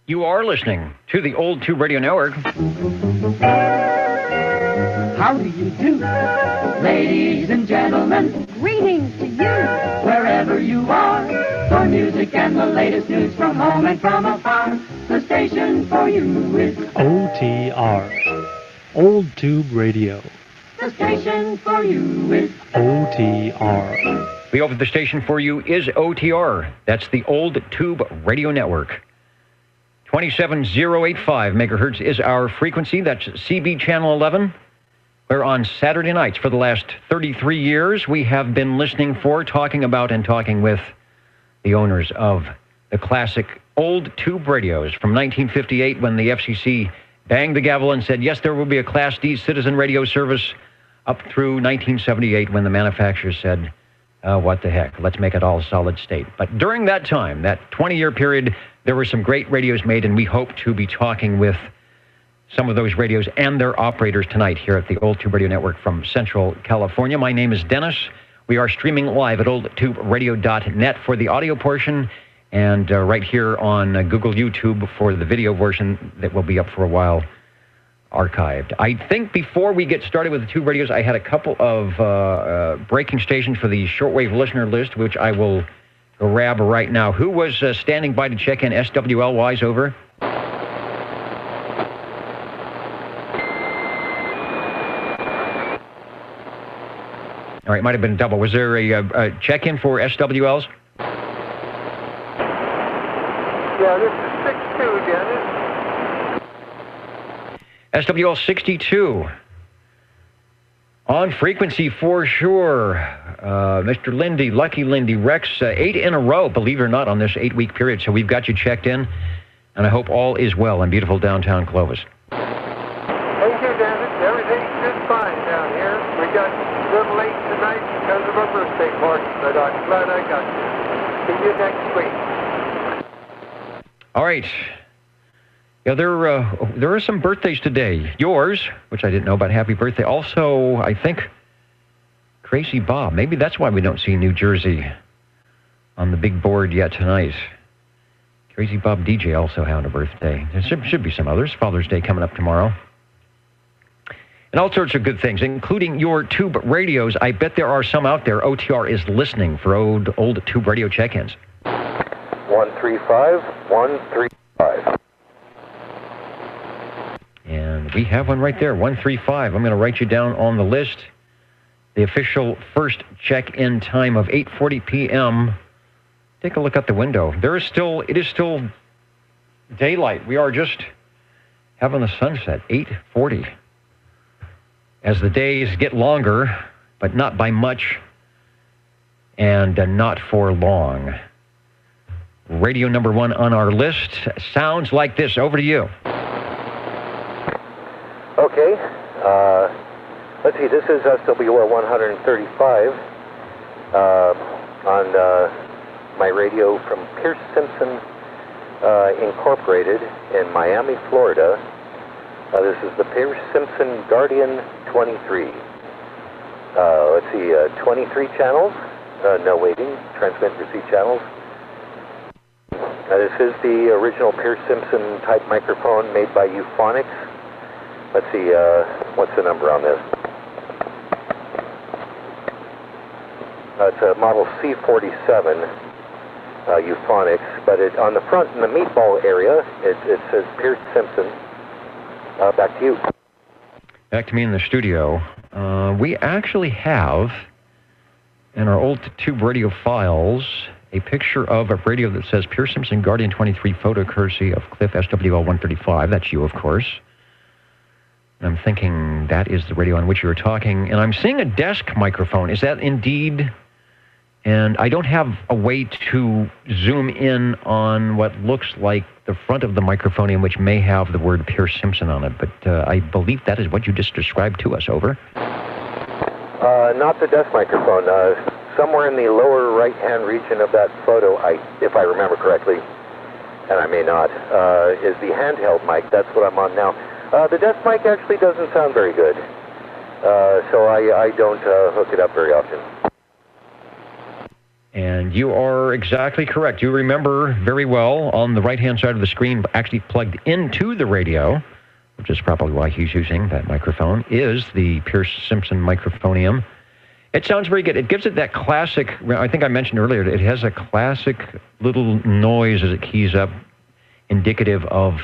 You are listening to the Old Tube Radio Network. How do you do? Ladies and gentlemen, Greetings to you. wherever you are, for music and the latest news from home and from afar, the station for you is OTR, Old Tube Radio. the station for you is OTR. We hope the station for you is OTR. That's the Old Tube Radio Network. 27085 megahertz is our frequency. That's CB Channel 11. Where on Saturday nights for the last 33 years, we have been listening for, talking about, and talking with the owners of the classic old tube radios from 1958 when the FCC banged the gavel and said, yes, there will be a Class D citizen radio service, up through 1978 when the manufacturers said, what the heck, let's make it all solid state. But during that time, that 20-year period, there were some great radios made, and we hope to be talking with some of those radios and their operators tonight here at the Old Tube Radio Network from Central California. My name is Dennis. We are streaming live at oldtuberadio.net for the audio portion, and right here on Google YouTube for the video version that will be up for a while, archived. I think before we get started with the tube radios, I had a couple of breaking stations for the shortwave listener list, which I will grab right now. Who was standing by to check in SWL-wise? Over? All right, might have been double. Was there a check-in for SWLs? Yeah, this is 62, Dennis. SWL 62. On frequency for sure. Mr. Lindy, Lucky Lindy, Rex, 8 in a row, believe it or not, on this 8-week period. So we've got you checked in, and I hope all is well in beautiful downtown Clovis. Thank you, Dennis. Everything's just fine down here. We got a little late tonight because of our birthday party, but I'm glad I got you. See you next week. All right. Yeah, there are some birthdays today. Yours, which I didn't know about. Happy birthday. Also, I think, Crazy Bob. Maybe that's why we don't see New Jersey on the big board yet tonight. Crazy Bob DJ also had a birthday. There should be some others. Father's Day coming up tomorrow. And all sorts of good things, including your tube radios. I bet there are some out there. OTR is listening for old tube radio check-ins. 135, 135. And we have one right there, 135. I'm going to write you down on the list. The official first check-in time of 8:40 p.m. Take a look out the window. It is still daylight. We are just having the sunset, 8:40. As the days get longer, but not by much, and not for long. Radio number 1 on our list sounds like this. Over to you. Okay. Let's see, this is SWL 135 on my radio from Pierce Simpson Incorporated in Miami, Florida. This is the Pierce Simpson Guardian 23. Let's see, 23 channels, no waiting, transmit and receive channels. This is the original Pierce Simpson type microphone made by Euphonics. Let's see, what's the number on this? It's a model C47 Euphonics, but on the front in the meatball area, it says Pierce Simpson. Back to you. Back to me in the studio. We actually have, in our old tube radio files, a picture of a radio that says Pierce Simpson Guardian 23 photo courtesy of Cliff SWL 135. That's you, of course. And I'm thinking that is the radio on which you were talking. And I'm seeing a desk microphone. Is that indeed? And I don't have a way to zoom in on what looks like the front of the microphone, in which may have the word Pierce Simpson on it. But I believe that is what you just described to us. Over. Not the desk microphone. Somewhere in the lower right-hand region of that photo, if I remember correctly, and I may not, is the handheld mic. That's what I'm on now. The desk mic actually doesn't sound very good, so I don't hook it up very often. And you are exactly correct. You remember very well on the right-hand side of the screen, actually plugged into the radio, which is probably why he's using that microphone, is the Pierce Simpson Microphonium. It sounds very good. It gives it that classic, I think I mentioned earlier, it has a classic little noise as it keys up, indicative of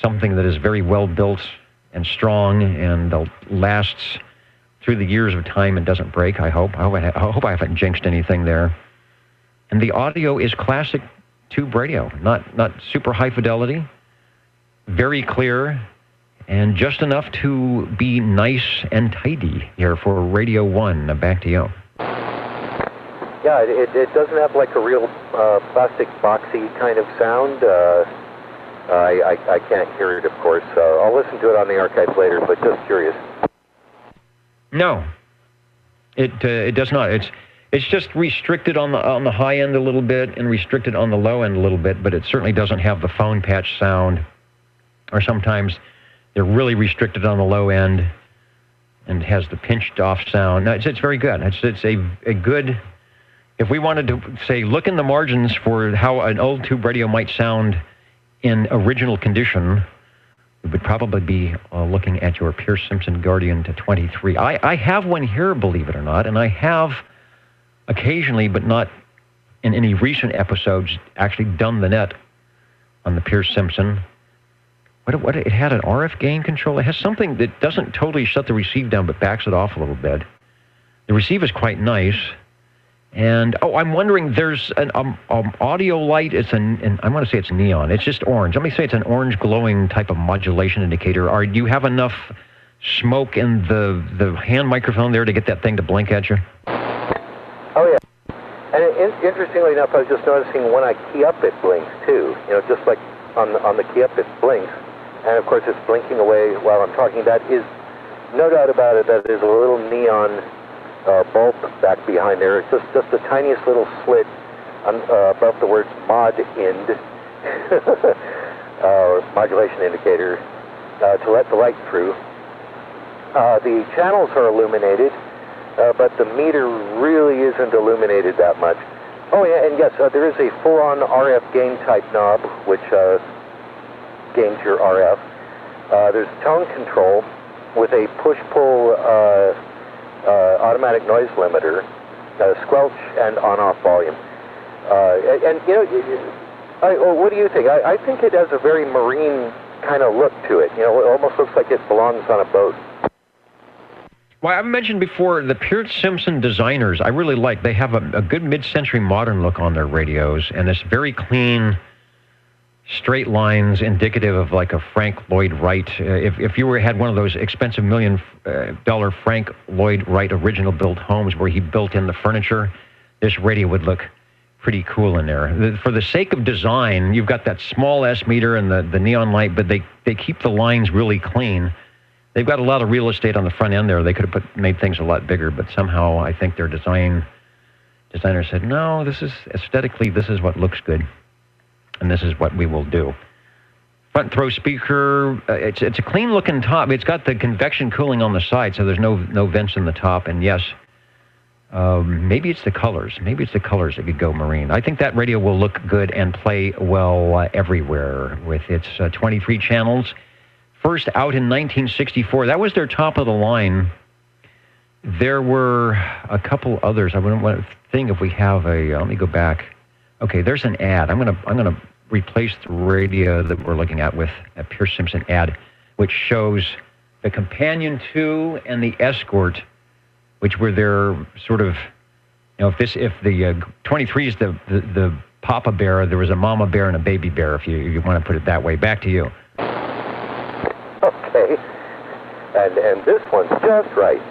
something that is very well built and strong and lasts through the years of time and doesn't break, I hope. I hope I haven't jinxed anything there. And the audio is classic tube radio, not super high fidelity, very clear, and just enough to be nice and tidy here for Radio 1. Back to you. Yeah, it doesn't have like a real plastic boxy kind of sound. I can't hear it, of course. I'll listen to it on the archive later, but just curious. No, it does not. It's just restricted on the high end a little bit and restricted on the low end a little bit, but it certainly doesn't have the phone patch sound. Or sometimes they're really restricted on the low end and has the pinched off sound. No, it's very good. It's a good. If we wanted to say look in the margins for how an old tube radio might sound in original condition, we would probably be looking at your Pierce Simpson Guardian to 23. I have one here, believe it or not, and I have occasionally, but not in any recent episodes, actually done the net on the Pierce Simpson. What it had an RF gain control. It has something that doesn't totally shut the receive down, but backs it off a little bit. The receive is quite nice. And, I'm wondering, there's an audio light. I want to say it's neon. It's just orange. Let me say it's an orange glowing type of modulation indicator. Do you have enough smoke in the hand microphone there to get that thing to blink at you? Oh, yeah. And interestingly enough, I was just noticing when I key up, it blinks, too. Just like on the key up, it blinks. And, of course, it's blinking away while I'm talking. That is, no doubt about it, that is a little neon bulb back behind there. It's just the tiniest little slit above the words mod end, or modulation indicator, to let the light through. The channels are illuminated, but the meter really isn't illuminated that much. Oh, yeah, and yes, there is a full-on RF gain type knob, which gains your RF. There's tone control with a push-pull automatic noise limiter, squelch, and on-off volume. What do you think? I think it has a very marine kind of look to it. It almost looks like it belongs on a boat. Well, I've mentioned before, the Pierce Simpson designers, I really like. They have a good mid-century modern look on their radios, and it's very clean, straight lines indicative of like a Frank Lloyd Wright. If you had one of those expensive $1 million Frank Lloyd Wright original built homes where he built in the furniture, this radio would look pretty cool in there. For the sake of design, you've got that small S meter and the neon light, but they keep the lines really clean. They've got a lot of real estate on the front end there. They could have made things a lot bigger, but somehow I think their designer said, no, this is aesthetically, this is what looks good. And this is what we will do. Front throw speaker, it's a clean-looking top. It's got the convection cooling on the side, so there's no vents in the top. And yes, maybe it's the colors. Maybe it's the colors that could go marine. I think that radio will look good and play well everywhere with its 23 channels. First out in 1964. That was their top of the line. There were a couple others. I wouldn't want to think if we have let me go back. Okay, there's an ad. I'm gonna replace the radio that we're looking at with a Pierce Simpson ad, which shows the Companion 2 and the Escort, which were their sort of, if the 23 is the Papa Bear, there was a Mama Bear and a Baby Bear, if you want to put it that way. Back to you. Okay, and this one's just right.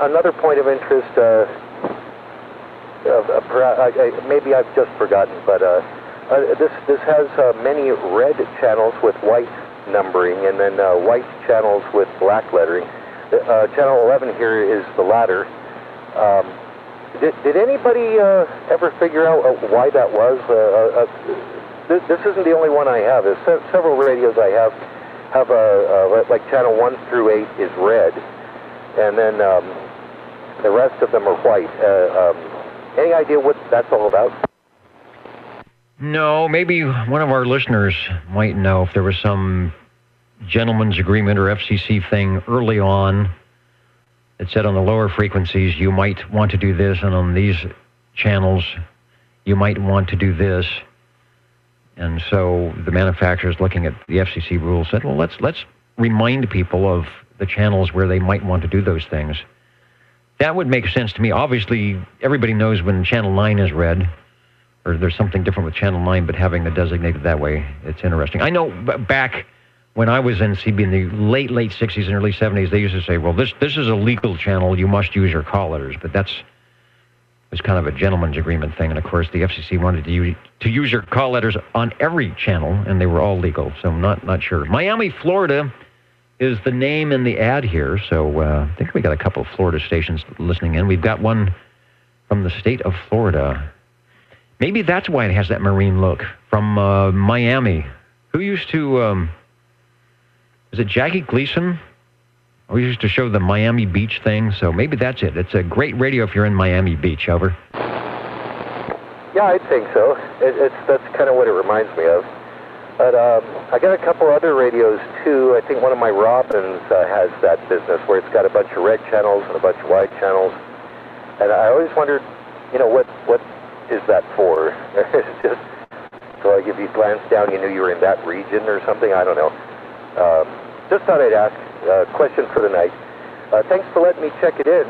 Another point of interest. Maybe I've just forgotten, but this has many red channels with white numbering, and then white channels with black lettering. Channel 11 here is the latter. Did anybody ever figure out why that was? This isn't the only one I have. There's several radios I have like channel 1 through 8 is red, and then The rest of them are white. Any idea what that's all about? No, maybe one of our listeners might know if there was some gentleman's agreement or FCC thing early on that said on the lower frequencies you might want to do this, and on these channels you might want to do this. And so the manufacturers, looking at the FCC rules, said, well, let's remind people of the channels where they might want to do those things. That would make sense to me. Obviously, everybody knows when Channel 9 is red, or there's something different with Channel 9, but having it designated that way, it's interesting. I know back when I was in CB in the late 60s and early 70s, they used to say, well, this is a legal channel, you must use your call letters, but that's was kind of a gentleman's agreement thing, and of course the FCC wanted to use your call letters on every channel, and they were all legal, so I'm not sure. Miami, Florida is the name in the ad here, so I think we got a couple of Florida stations listening in. We've got one from the state of Florida. Maybe that's why it has that marine look, from Miami. Who used to, is it Jackie Gleason? We used to show the Miami Beach thing, so maybe that's it. It's a great radio if you're in Miami Beach. Over. Yeah, I think so. That's kind of what it reminds me of. But I got a couple other radios, too. I think one of my Robins has that business where it's got a bunch of red channels and a bunch of white channels. And I always wondered, what is that for? It's just so like if you glanced down, you knew you were in that region or something. I don't know. Just thought I'd ask. Question for the night. Thanks for letting me check it in.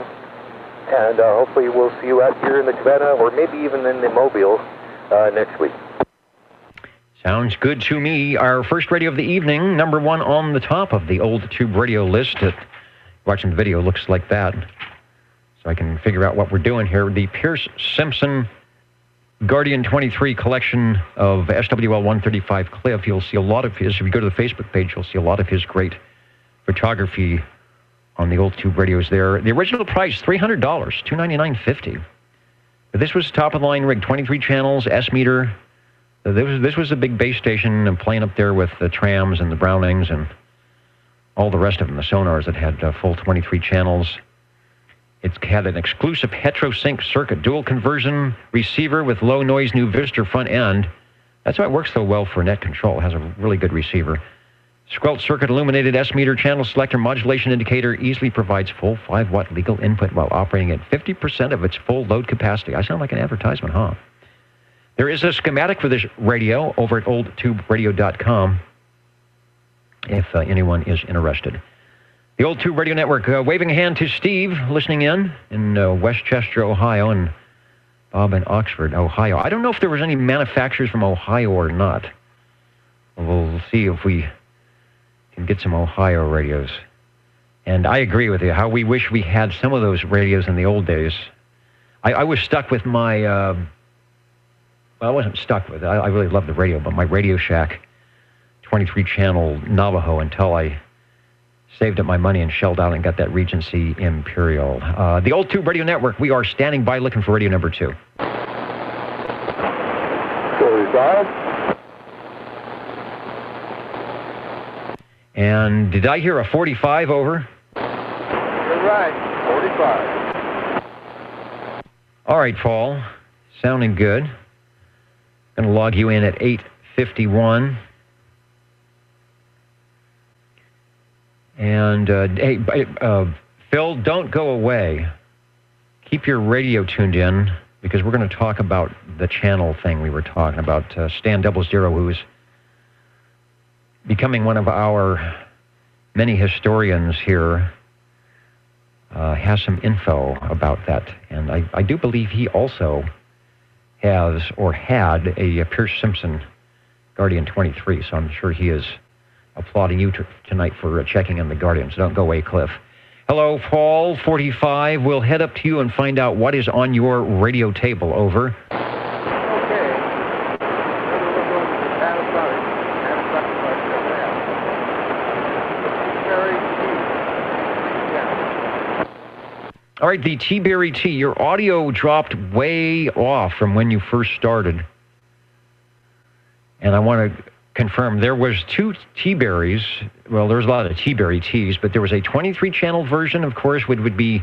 And hopefully we'll see you out here in the Cabana or maybe even in the Mobile next week. Sounds good to me. Our first radio of the evening, number one on the top of the old tube radio list. Watching the video looks like that. So I can figure out what we're doing here. The Pierce Simpson Guardian 23 collection of SWL 135 Cliff. You'll see a lot of his. If you go to the Facebook page, you'll see a lot of his great photography on the old tube radios there. The original price, $300, $299.50. This was top-of-the-line rig, 23 channels, S-meter. This was a big base station and playing up there with the trams and the Brownings and all the rest of them, the sonars that had full 23 channels. It's had an exclusive heterosync circuit, dual conversion receiver with low noise new Vister front end. That's why it works so well for net control. It has a really good receiver. Squelch circuit illuminated S-meter channel selector modulation indicator easily provides full 5-watt legal input while operating at 50% of its full load capacity. I sound like an advertisement, huh? There is a schematic for this radio over at oldtuberadio.com if anyone is interested. The Old Tube Radio Network, waving a hand to Steve listening in Westchester, Ohio, and Bob in Oxford, Ohio. I don't know if there was any manufacturers from Ohio or not. We'll see if we can get some Ohio radios. And I agree with you, how we wish we had some of those radios in the old days. I was stuck with my, well, I wasn't stuck with it. I really loved the radio, but my Radio Shack 23-channel Navajo until I saved up my money and shelled out and got that Regency Imperial. The Old Tube Radio Network, we are standing by looking for radio number 2. 45. And did I hear a 45 over? You're right, 45. All right, Paul. Sounding good. Going to log you in at 8:51. And, hey, Phil, don't go away. Keep your radio tuned in, because we're going to talk about the channel thing we were talking about. Stan 00, who's becoming one of our many historians here, has some info about that. And I do believe he also has or had a Pierce Simpson Guardian 23, so I'm sure he is applauding you tonight for checking in the Guardian. So don't go away, Cliff. Hello, Paul, 45. We'll head up to you and find out what is on your radio table. Over. All right, the T-Berry T. Your audio dropped way off from when you first started. And I want to confirm, there was 2 T-Berries. Well, there was a lot of T-Berry Ts, but there was a 23-channel version, of course, would be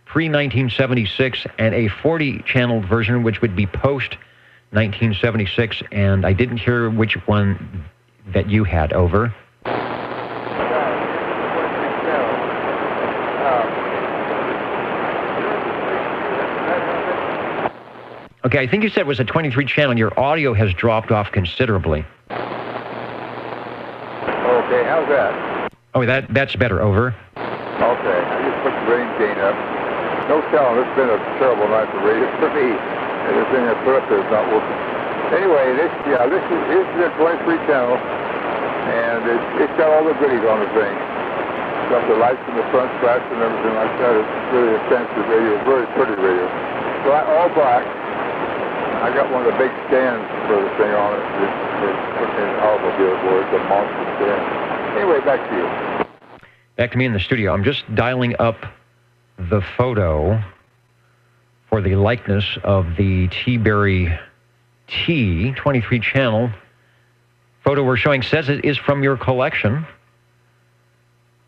pre-1976 and a 40-channel version, which would be post-1976, and I didn't hear which one that you had. Over. Okay, I think you said it was a 23 channel, and your audio has dropped off considerably. Okay, how's that? Oh, that's better. Over. Okay, I just put the range gain up. No telling, it's been a terrible night for radio for me. Everything I put up there is not working. Anyway, this is the 23 channel, and it's got all the goodies on the thing. It's got the lights in the front, flash, and everything like that. It's really a fancy radio, very pretty radio. All black. I got one of the big stands for the thing on it. It's putting in an automobile board. It's a monster stand. Anyway, back to you. Back to me in the studio. I'm just dialing up the photo for the likeness of the T-Berry T 23 channel. Photo we're showing says it is from your collection.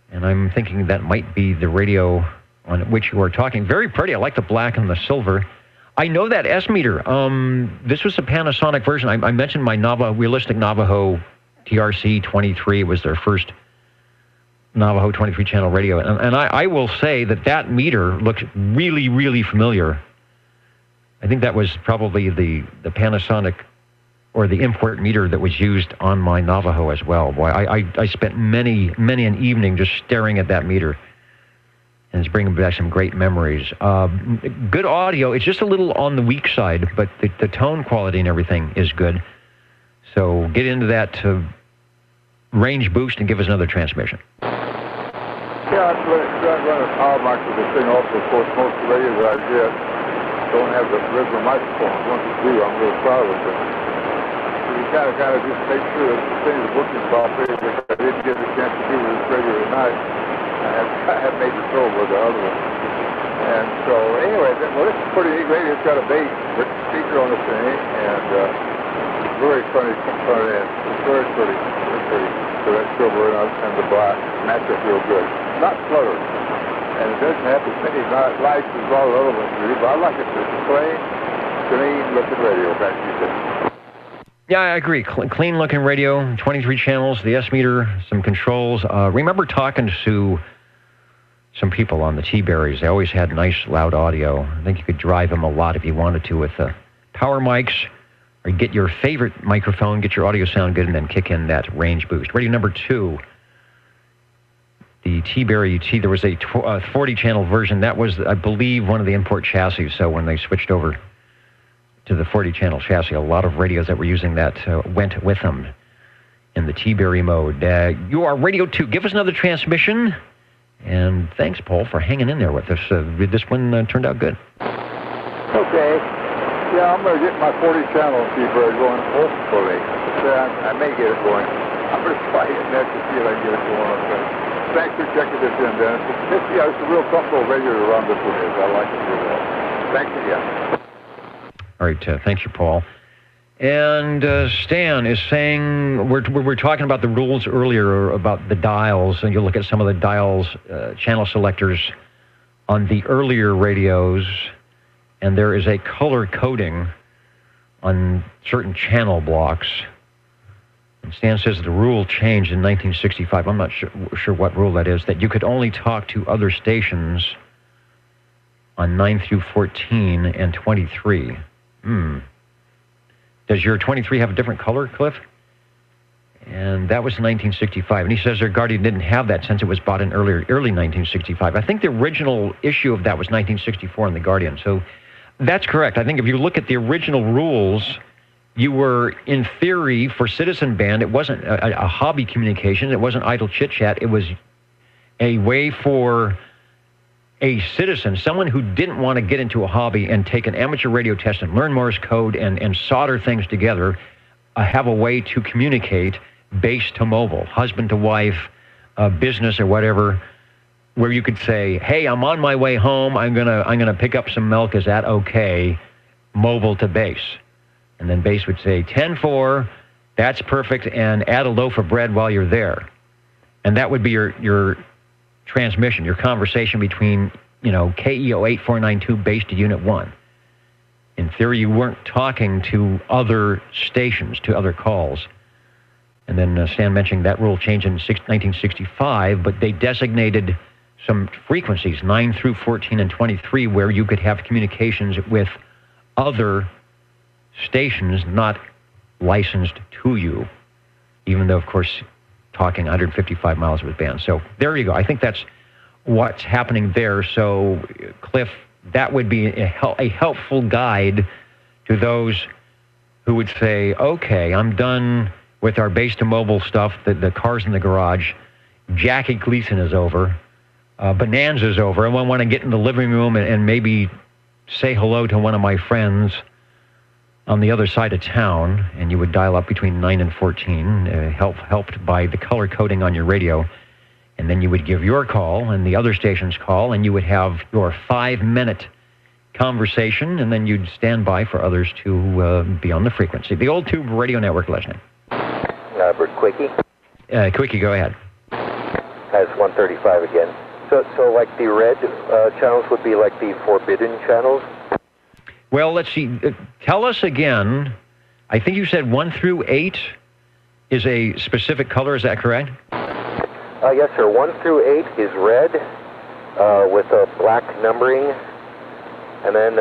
And I'm thinking that might be the radio on which you are talking. Very pretty. I like the black and the silver. I know that S-meter. This was a Panasonic version. I mentioned my Realistic Navajo TRC 23. It was their first Navajo 23 channel radio. And I will say that meter looks really, really familiar. I think that was probably the Panasonic or the import meter that was used on my Navajo as well. Boy, I spent many an evening just staring at that meter. And it's bringing back some great memories. Good audio. It's just a little on the weak side, but the tone quality and everything is good. So get into that range boost and give us another transmission. Yeah, I'm running a power mic with this thing also. Of course, most of the radios that I get don't have the regular microphones. Once you do, I'm really proud of it. So you gotta just make sure that the thing is working properly. Because I didn't get a chance to do this radio tonight. I have major trouble with the other one. And so, anyway, this is pretty neat radio. It's got a bass speaker on the thing, and it's very funny front end. It's very pretty, very pretty. So that silver and the black match up real good. Not cluttered. And it doesn't have as many lights as all the other ones do, but I like it. It's a plain, clean-looking radio, back to you, sir. Yeah, I agree. Clean-looking radio, 23 channels, the S-meter, some controls. Remember talking to some people on the T-Berries. They always had nice, loud audio. I think you could drive them a lot if you wanted to with power mics, or get your favorite microphone, get your audio sound good, and then kick in that range boost. Radio number 2, the T-Berry T. There was a 40-channel version. That was, I believe, one of the import chassis. So when they switched over to the 40-channel chassis, a lot of radios that were using that went with them in the T-Berry mode. You are Radio 2. Give us another transmission. And thanks, Paul, for hanging in there with us. This one turned out good. Okay. Yeah, I'm going to get my 40-channel T-Berry going, hopefully. I may get it going. I'm going to try it next to see if I can get it going. Okay. Thanks for checking this in, Dennis. It's a real comfortable radio to run this one is. I like it real well. Thanks again. All right, thank you, Paul. And Stan is saying, we're talking about the rules earlier about the dials, and you look at some of the dials, channel selectors on the earlier radios, and there is a color coding on certain channel blocks. And Stan says the rule changed in 1965. I'm not sure what rule that is, that you could only talk to other stations on 9 through 14 and 23. Does your 23 have a different color, Cliff? And that was 1965. And he says their Guardian didn't have that since it was bought in early 1965. I think the original issue of that was 1964 in the Guardian. So that's correct. I think if you look at the original rules, you were, in theory, for citizen band, it wasn't a hobby communication. It wasn't idle chit-chat. It was a way for a citizen, someone who didn't want to get into a hobby and take an amateur radio test and learn Morse code and solder things together, have a way to communicate base to mobile, husband to wife, business or whatever, where you could say, hey, I'm on my way home. I'm gonna pick up some milk. Is that okay? Mobile to base. And then base would say 10-4, that's perfect, and add a loaf of bread while you're there. And that would be your transmission, your conversation between KEO 8492 base to Unit 1. In theory, you weren't talking to other stations, to other calls. And then Stan mentioned that rule changed in 1965, but they designated some frequencies, 9 through 14 and 23, where you could have communications with other stations not licensed to you, even though, of course, talking 155 miles was banned. So there you go. I think that's what's happening there. So, Cliff, that would be a helpful guide to those who would say, okay, I'm done with our base to mobile stuff, the cars in the garage. Jackie Gleason is over. Bonanza's over. I want to get in the living room and maybe say hello to one of my friends on the other side of town, and you would dial up between 9 and 14, helped by the color coding on your radio, and then you would give your call and the other station's call, and you would have your 5-minute conversation, and then you'd stand by for others to be on the frequency. The Old Tube Radio Network listening. Bert Quickie. Quickie, go ahead. Has 135 again. So like the red channels would be like the forbidden channels? Well, let's see. Tell us again. I think you said 1 through 8 is a specific color. Is that correct? Yes, sir. 1 through 8 is red with a black numbering. And then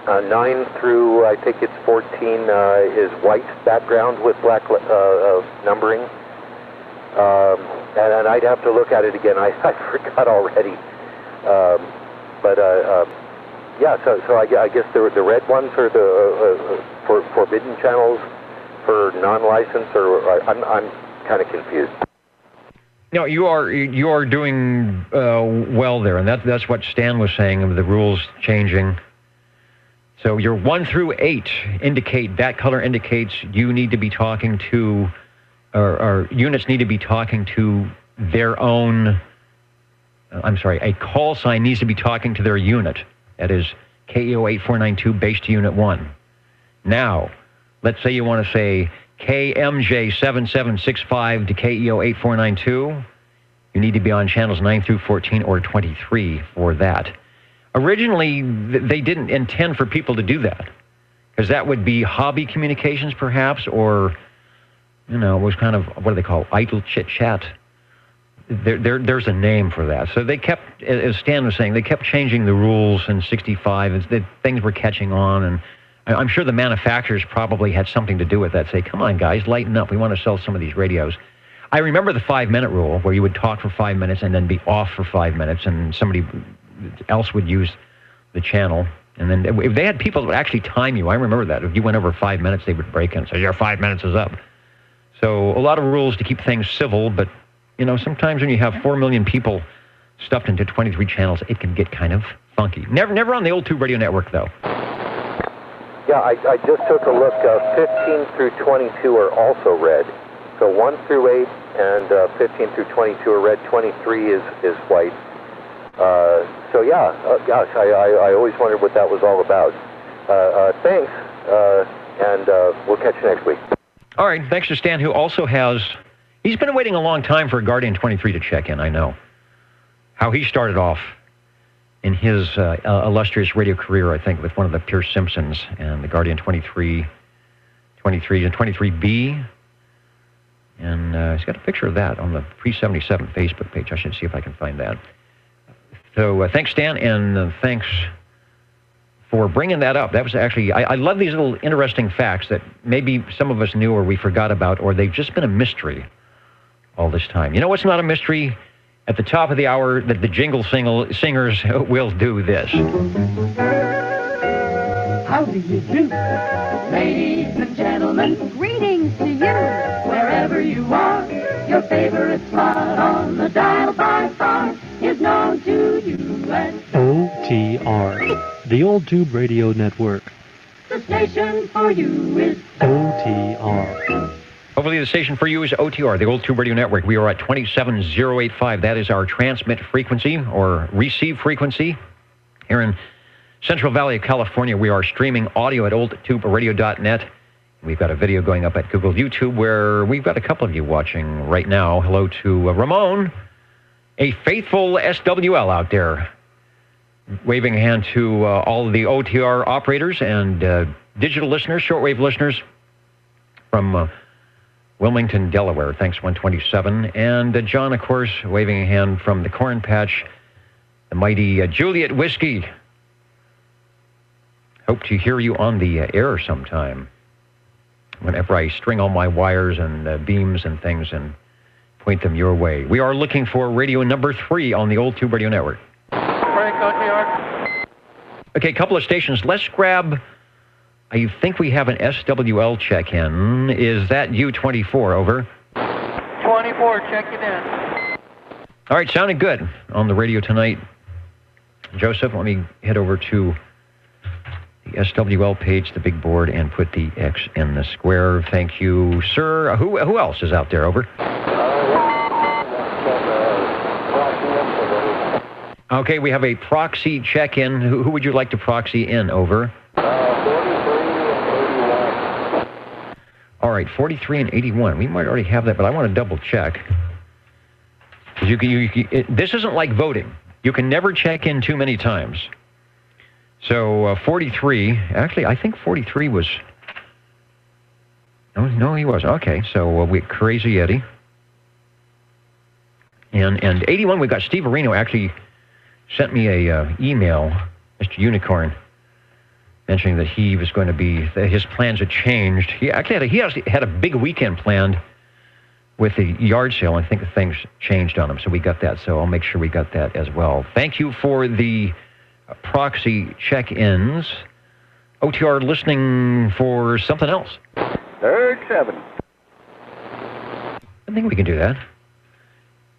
9 through, I think it's 14, is white background with black numbering. And I'd have to look at it again. I forgot already. Yeah, so I guess the red ones are the forbidden channels for non-licensed, or I'm kind of confused. No, you are doing well there, and that's what Stan was saying of the rules changing. So your 1 through 8 indicate, that color indicates you need to be talking to, or units need to be talking to their own, a call sign needs to be talking to their unit. That is KEO 8492 base to Unit 1. Now, let's say you want to say KMJ 7765 to KEO 8492. You need to be on channels 9 through 14 or 23 for that. Originally, they didn't intend for people to do that, because that would be hobby communications perhaps, or, it was kind of, what do they call, idle chit-chat. There's a name for that. So they kept, as Stan was saying, they kept changing the rules in 65, and things were catching on, and I'm sure the manufacturers probably had something to do with that. Say, come on, guys, lighten up. We want to sell some of these radios. I remember the 5-minute rule, where you would talk for 5 minutes and then be off for 5 minutes, and somebody else would use the channel. And then if they had people that would actually time you, I remember that. If you went over 5 minutes, they would break in and say, your 5 minutes is up. So a lot of rules to keep things civil, but sometimes when you have 4 million people stuffed into 23 channels, it can get kind of funky. Never on the Old Tube Radio Network, though. Yeah, I just took a look. 15 through 22 are also red. So 1 through 8 and 15 through 22 are red. 23 is white. So yeah, gosh, I always wondered what that was all about. Thanks, and we'll catch you next week. All right, thanks to Stan, who also he's been waiting a long time for Guardian 23 to check in, I know. How he started off in his illustrious radio career, I think, with one of the Pierce Simpsons and the Guardian 23 and 23B. And he's got a picture of that on the Pre-77 Facebook page. I should see if I can find that. So thanks, Stan, and thanks for bringing that up. That was actually, I love these little interesting facts that maybe some of us knew or we forgot about, or they've just been a mystery all this time. You know what's not a mystery? At the top of the hour, that the jingle singers will do this. How do you do? Ladies and gentlemen, greetings to you. Wherever you are, your favorite slot on the dial by far is known to you as OTR, the Old Tube Radio Network. the station for you is OTR. Hopefully the station for you is OTR, the Old Tube Radio Network. We are at 27085. That is our transmit frequency or receive frequency. Here in Central Valley of California, we are streaming audio at oldtuberadio.net. We've got a video going up at Google YouTube where we've got a couple of you watching right now. Hello to Ramon a faithful SWL out there. Waving a hand to all of the OTR operators and digital listeners, shortwave listeners from Wilmington, Delaware. Thanks, 127. And John, of course, waving a hand from the Corn Patch, the mighty Juliet Whiskey. Hope to hear you on the air sometime whenever I string all my wires and beams and things and point them your way. We are looking for radio number 3 on the Old Tube Radio Network. Frank, OTR. Okay, a couple of stations. Let's grab, I think we have an SWL check-in. Is that you, 24, over? 24, checking in. All right, sounding good on the radio tonight. Joseph, let me head over to the SWL page, the big board, and put the X in the square. Thank you, sir. Who else is out there, over? Okay, we have a proxy check-in. Who would you like to proxy in, over? 43 and 81. All right, 43 and 81. We might already have that, but I want to double check. This isn't like voting. You can never check in too many times. So 43, actually, I think 43 was... No, he wasn't. Okay, so we Crazy Eddie. And 81, we've got Steve Areno actually sent me a email, Mr. Unicorn, mentioning that he was going to be, that his plans had changed. He actually had a big weekend planned with the yard sale. I think things changed on him, so we got that. So I'll make sure we got that as well. Thank you for the proxy check-ins. OTR listening for something else. Third 7. I think we can do that.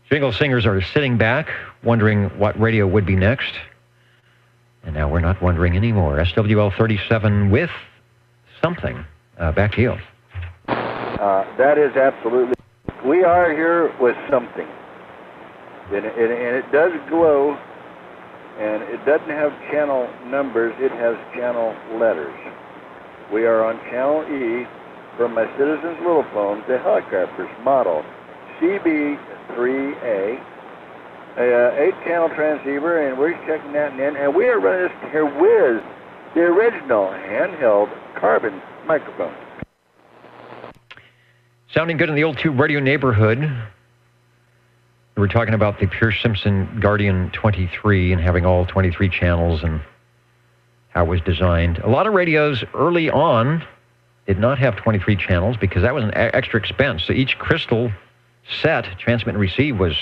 Jingle singers are sitting back, wondering what radio would be next. And now we're not wondering anymore. SWL 37 with something. Back to you. That is absolutely. We are here with something. And it does glow, and it doesn't have channel numbers, it has channel letters. We are on channel E from my Citizens Little Phone, the helicopters model CB3A, a 8-channel transceiver, and we're checking that in, and we are running this here with the original handheld carbon microphone. Sounding good in the Old Tube Radio neighborhood. We were talking about the Pierce Simpson Guardian 23 and having all 23 channels and how it was designed. A lot of radios early on did not have 23 channels because that was an extra expense. So each crystal set, transmit and receive, was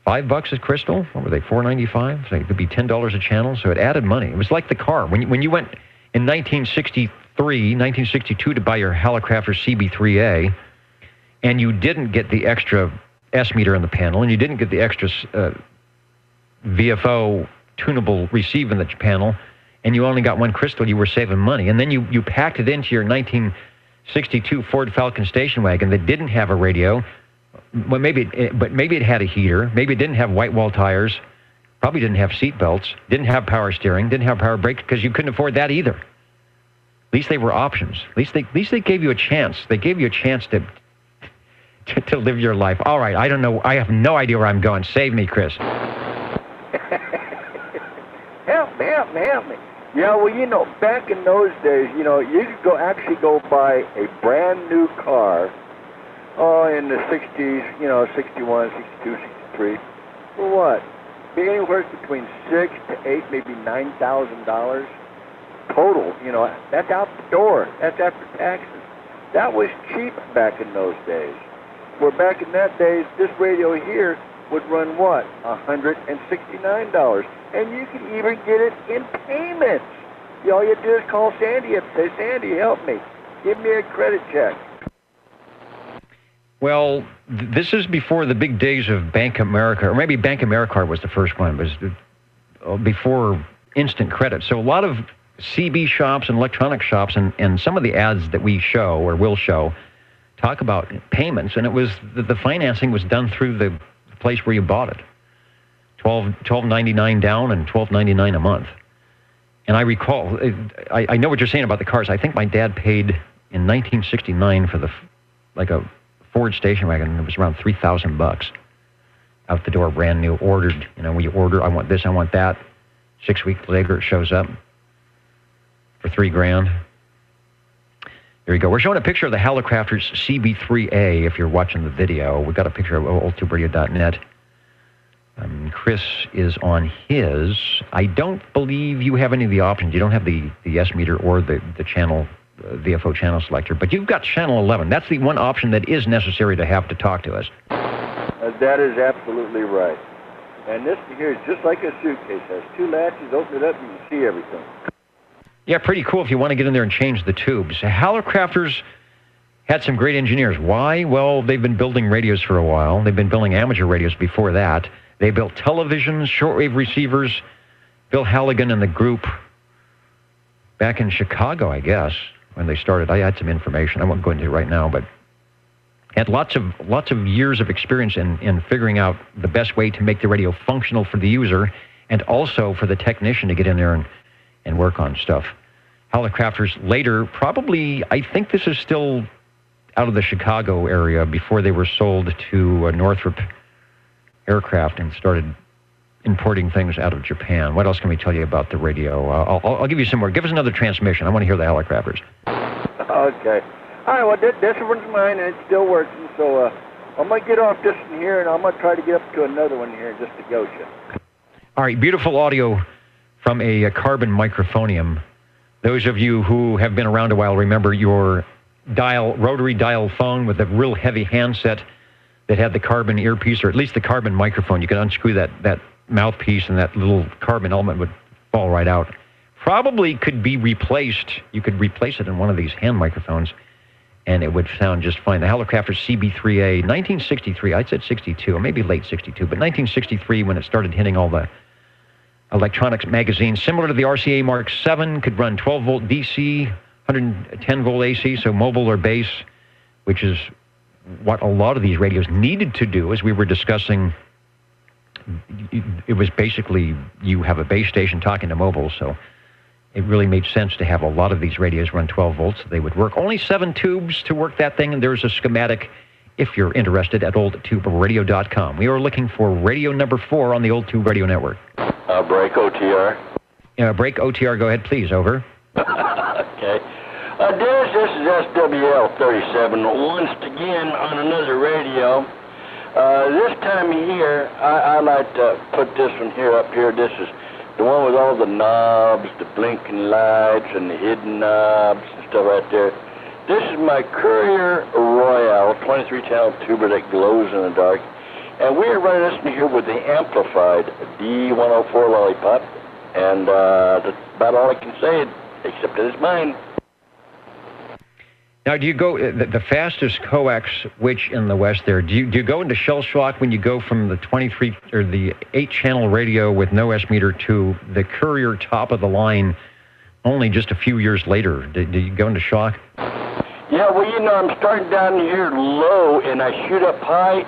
$5 a crystal. What were they, $4.95? So it could be $10 a channel. So it added money. It was like the car. When you went in 1962 to buy your Hallicrafter CB3A, and you didn't get the extra S meter in the panel, and you didn't get the extra VFO tunable receive in the panel, and you only got one crystal, you were saving money. And then you packed it into your 1962 Ford Falcon station wagon that didn't have a radio. Well, maybe it had a heater. Maybe it didn't have white wall tires. Probably didn't have seat belts. Didn't have power steering. Didn't have power brakes because you couldn't afford that either. At least they were options. At least they gave you a chance. They gave you a chance to live your life. All right, I don't know. I have no idea where I'm going. Save me, Chris. Help me. Yeah, well, back in those days, you could actually go buy a brand new car, in the 60s, 61, 62, 63, for what? Be anywhere between $6,000 to $8,000, maybe $9,000 total. That's out the door. That's after taxes. That was cheap back in those days. Where back in that days, this radio here would run what? $169. And you can even get it in payments. All you do is call Sandy up and say, Sandy, help me. Give me a credit check. Well, this is before the big days of Bank America, or maybe Bank America was the first one. It was before instant credit. So a lot of CB shops and electronic shops and some of the ads that we show or will show talk about payments, and it was the financing was done through the place where you bought it. $12.99 down and $12.99 a month. And I recall, I know what you're saying about the cars. I think my dad paid in 1969 for a Ford station wagon. It was around $3,000. out the door, brand new, ordered. You know, when you order, I want this, I want that. 6 weeks later, it shows up for $3,000. There you go. We're showing a picture of the Hallicrafters CB3A if you're watching the video. We've got a picture of oldtuberadio.net. Chris is on his. I don't believe you have any of the options. You don't have the S meter or the channel, VFO channel selector, but you've got channel 11. That's the one option that is necessary to have to talk to us. That is absolutely right. And this here is just like a suitcase. It has two latches. Open it up and you can see everything. Yeah, pretty cool if you want to get in there and change the tubes. Hallicrafters had some great engineers. Why? Well, they've been building radios for a while. They've been building amateur radios before that. They built televisions, shortwave receivers. Bill Halligan and the group back in Chicago, I guess, when they started. I had some information. I won't go into it right now, but had lots of years of experience in figuring out the best way to make the radio functional for the user and also for the technician to get in there and work on stuff. Hallicrafters later, probably, I think this is still out of the Chicago area before they were sold to Northrop Aircraft and started importing things out of Japan. What else can we tell you about the radio? I'll give you some more. Give us another transmission. I want to hear the Hallicrafters. Okay. All right, well, this one's mine, and it's still working, so I'm going to get off this one here, and I'm going to try to get up to another one here just to go you. All right, beautiful audio from a carbon microphonium. Those of you who have been around a while remember your rotary dial phone with a real heavy handset that had the carbon earpiece, or at least the carbon microphone. You could unscrew that mouthpiece and that little carbon element would fall right out. Probably could be replaced. You could replace it in one of these hand microphones and it would sound just fine. The Hallicrafters CB3A, 1963, I said 62, or maybe late 62, but 1963 when it started hitting all the electronics magazines, similar to the RCA Mark 7, could run 12-volt DC, 110-volt AC, so mobile or base, which is what a lot of these radios needed to do, as we were discussing. It was basically you have a base station talking to mobile, so it really made sense to have a lot of these radios run 12 volts. They would work. Only 7 tubes to work that thing, and there's a schematic if you're interested at oldtuberadio.com. We are looking for radio number 4 on the Old Tube Radio Network. Break OTR. Break OTR, go ahead, please, over. Okay. Dennis, this is SWL37, once again on another radio. This time here, I like to put this one here up here. This is the one with all the knobs, the blinking lights, and the hidden knobs and stuff right there. This is my Courier Royale 23-channel tuber that glows in the dark. And we're running this here with the amplified D104 Lollipop. And that's about all I can say, except that it's mine. Now, do you go, the fastest coax, which in the West there, do you go into shell shock when you go from the 23 or the 8-channel radio with no S meter to the Courier top of the line only just a few years later? Do you go into shock? Yeah, well, you know, I'm starting down here low and I shoot up high.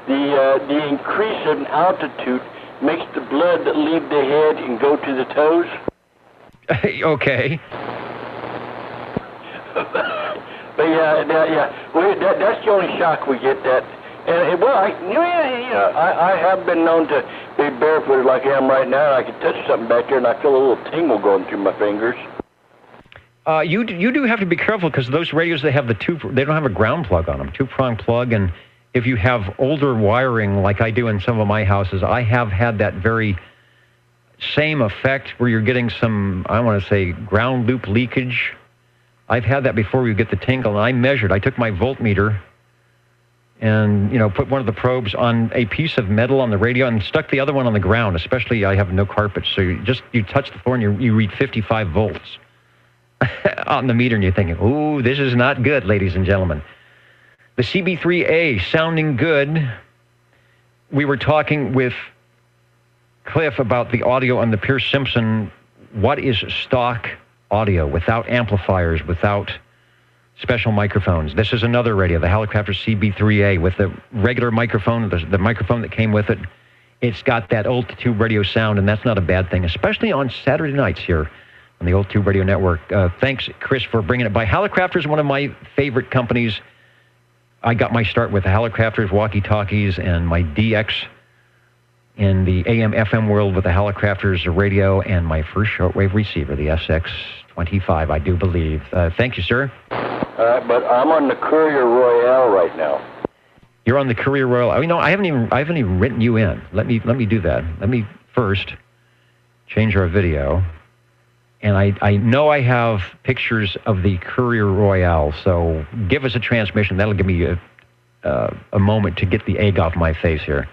The increase in altitude makes the blood leave the head and go to the toes. Okay. But well, that's the only shock we get. That, and well, I have been known to be barefooted like I am right now. And I can touch something back there, and I feel a little tingle going through my fingers. You do have to be careful because those radios, they have they don't have a ground plug on them, 2-prong plug, and if you have older wiring like I do in some of my houses, I have had that very same effect where you're getting some, I want to say, ground loop leakage. I've had that before you get the tingle, and I measured. I took my voltmeter and, put one of the probes on a piece of metal on the radio and stuck the other one on the ground, especially I have no carpet, so you touch the floor and you read 55 volts on the meter, and you're thinking, ooh, this is not good, ladies and gentlemen. The CB3A sounding good. We were talking with Cliff about the audio on the Pierce Simpson. What is stock audio without amplifiers, without special microphones? This is another radio, the Hallicrafters CB3A, with the regular microphone, the microphone that came with it. It's got that Old Tube Radio sound, and that's not a bad thing, especially on Saturday nights here on the Old Tube Radio Network. Thanks, Chris, for bringing it by. Hallicrafters, one of my favorite companies. I got my start with the Hallicrafters walkie-talkies and my DX in the AM/FM world with the Helicrafters radio and my first shortwave receiver, the SX25, I do believe. Thank you, sir. But I'm on the Courier Royale right now. You're on the Courier Royale. Oh, I haven't even written you in. Let me do that. Let me first change our video. And I know I have pictures of the Courier Royale, so give us a transmission. That'll give me a moment to get the egg off my face here.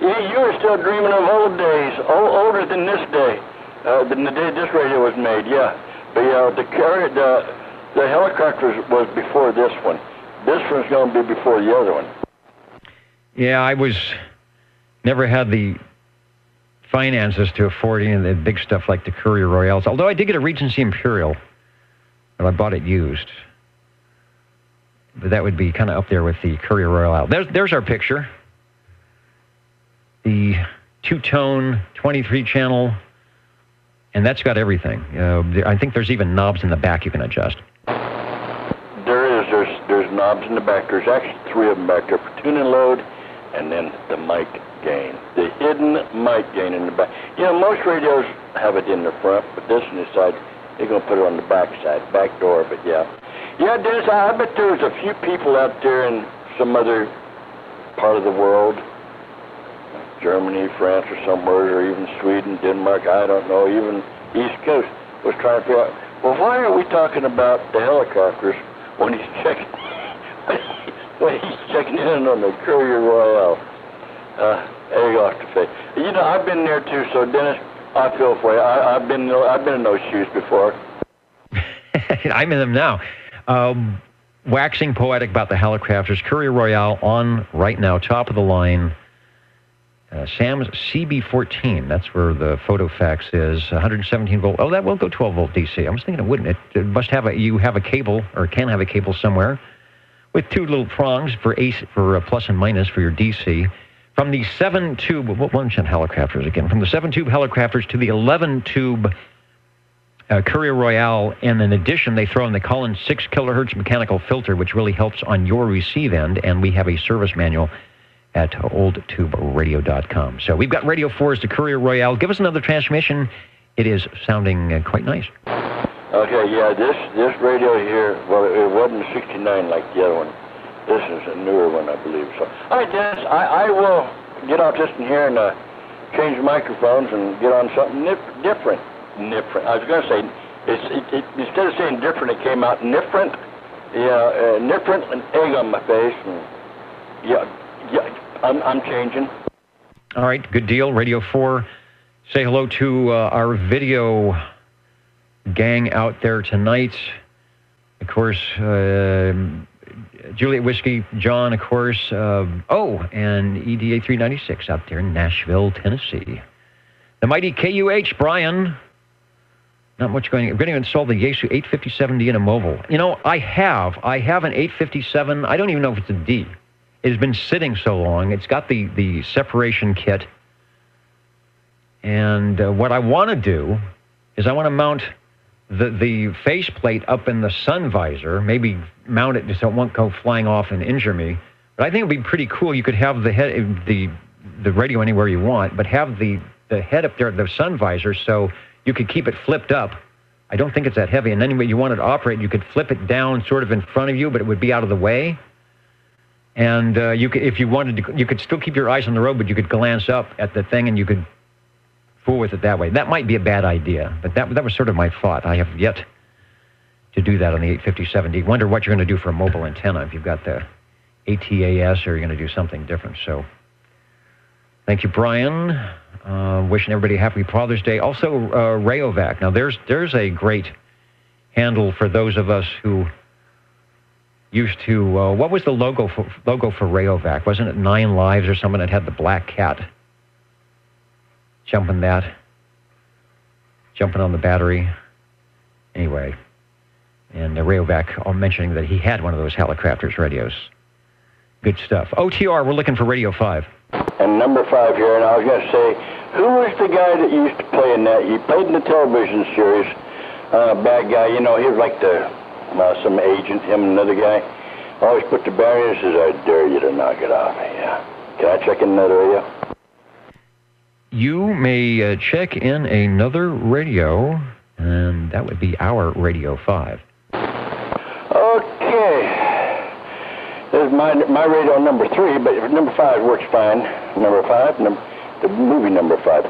You were still dreaming of old days, older than this day, than the day this radio was made. Yeah, the Helicrafters was before this one. This one's going to be before the other one. Yeah, I never had the finances to afford any of the big stuff like the Courier Royales. Although I did get a Regency Imperial, but I bought it used. But that would be kind of up there with the Courier Royale. There's our picture. The two-tone, 23-channel, and that's got everything. I think there's even knobs in the back you can adjust. There's knobs in the back. There's actually 3 of them back there for tune and load, and then the mic gain. The hidden mic gain in the back. You know, most radios have it in the front, but this on the side, they're going to put it on the back side, back door, but yeah. Yeah, Dennis, I bet there's a few people out there in some other part of the world, Germany, France, or somewhere, or even Sweden, Denmark, I don't know, even East Coast, was trying to figure out, well, why are we talking about the Helicrafters when he's checking in on the Courier Royale? There you go, off the face. You know, I've been there too, so Dennis, I feel for you. I've been in those shoes before. I'm in them now. Waxing poetic about the Helicrafters. Courier Royale on right now, top of the line. Sam's CB14, that's where the photo fax is, 117 volt. Oh, that will go 12 volt DC. I was thinking it wouldn't. It must have you have a cable, or can have a cable somewhere, with 2 little prongs for plus and minus for your DC. From the 7-tube, what one's on Helicrafters again? From the 7-tube Helicrafters to the 11-tube Courier Royale, and in addition, they throw in the Collins 6 kilohertz mechanical filter, which really helps on your receive end, and we have a service manual at oldtuberadio.com. So we've got Radio 4's the Courier Royale. Give us another transmission. It is sounding quite nice. Okay, yeah, this radio here, well, it wasn't a 69 like the other one. This is a newer one, I believe. So, all right, Dennis, I will get off this in here and change the microphones and get on something different. I was going to say, instead of saying different, it came out different. Yeah, different, an egg on my face. And yeah, I'm changing. All right, good deal. Radio 4, say hello to our video gang out there tonight. Of course, Juliet Whiskey, John, of course. And EDA 396 out there in Nashville, Tennessee. The mighty KUH, Brian. Not much going on. I'm going to install the Yaesu 857D in a mobile. You know, I have an 857. I don't even know if it's a D. It has been sitting so long. It's got the separation kit. And what I want to do is I want to mount the faceplate up in the sun visor, maybe mount it so it won't go flying off and injure me. But I think it would be pretty cool. You could have the radio anywhere you want, but have the head up there at the sun visor so you could keep it flipped up. I don't think it's that heavy. And then when you wanted to operate, you could flip it down sort of in front of you, but it would be out of the way. And you could, if you wanted to, you could still keep your eyes on the road, but you could glance up at the thing and you could fool with it that way. That might be a bad idea, but that was sort of my thought. I have yet to do that on the 857D. Wonder what you're going to do for a mobile antenna, if you've got the ATAS or you're going to do something different. So thank you, Brian. Wishing everybody a happy Father's Day. Also, Rayovac. Now, there's a great handle for those of us who used to, what was the logo for Rayovac? Wasn't it 9 Lives or something that had the black cat jumping on the battery? Anyway, and Rayovac mentioning that he had one of those Helicrafters radios. Good stuff. OTR, we're looking for Radio 5. And number 5 here, and I was going to say, who was the guy that used to play in that? He played in the television series. Bad guy, you know, he was like some agent, him and another guy. Always put the barriers as I dare you to knock it off. Yeah. Can I check in another radio? You may check in another radio, and that would be our Radio 5. Okay. This is my radio number 3, but number 5 works fine. Number 5, the movie number 5.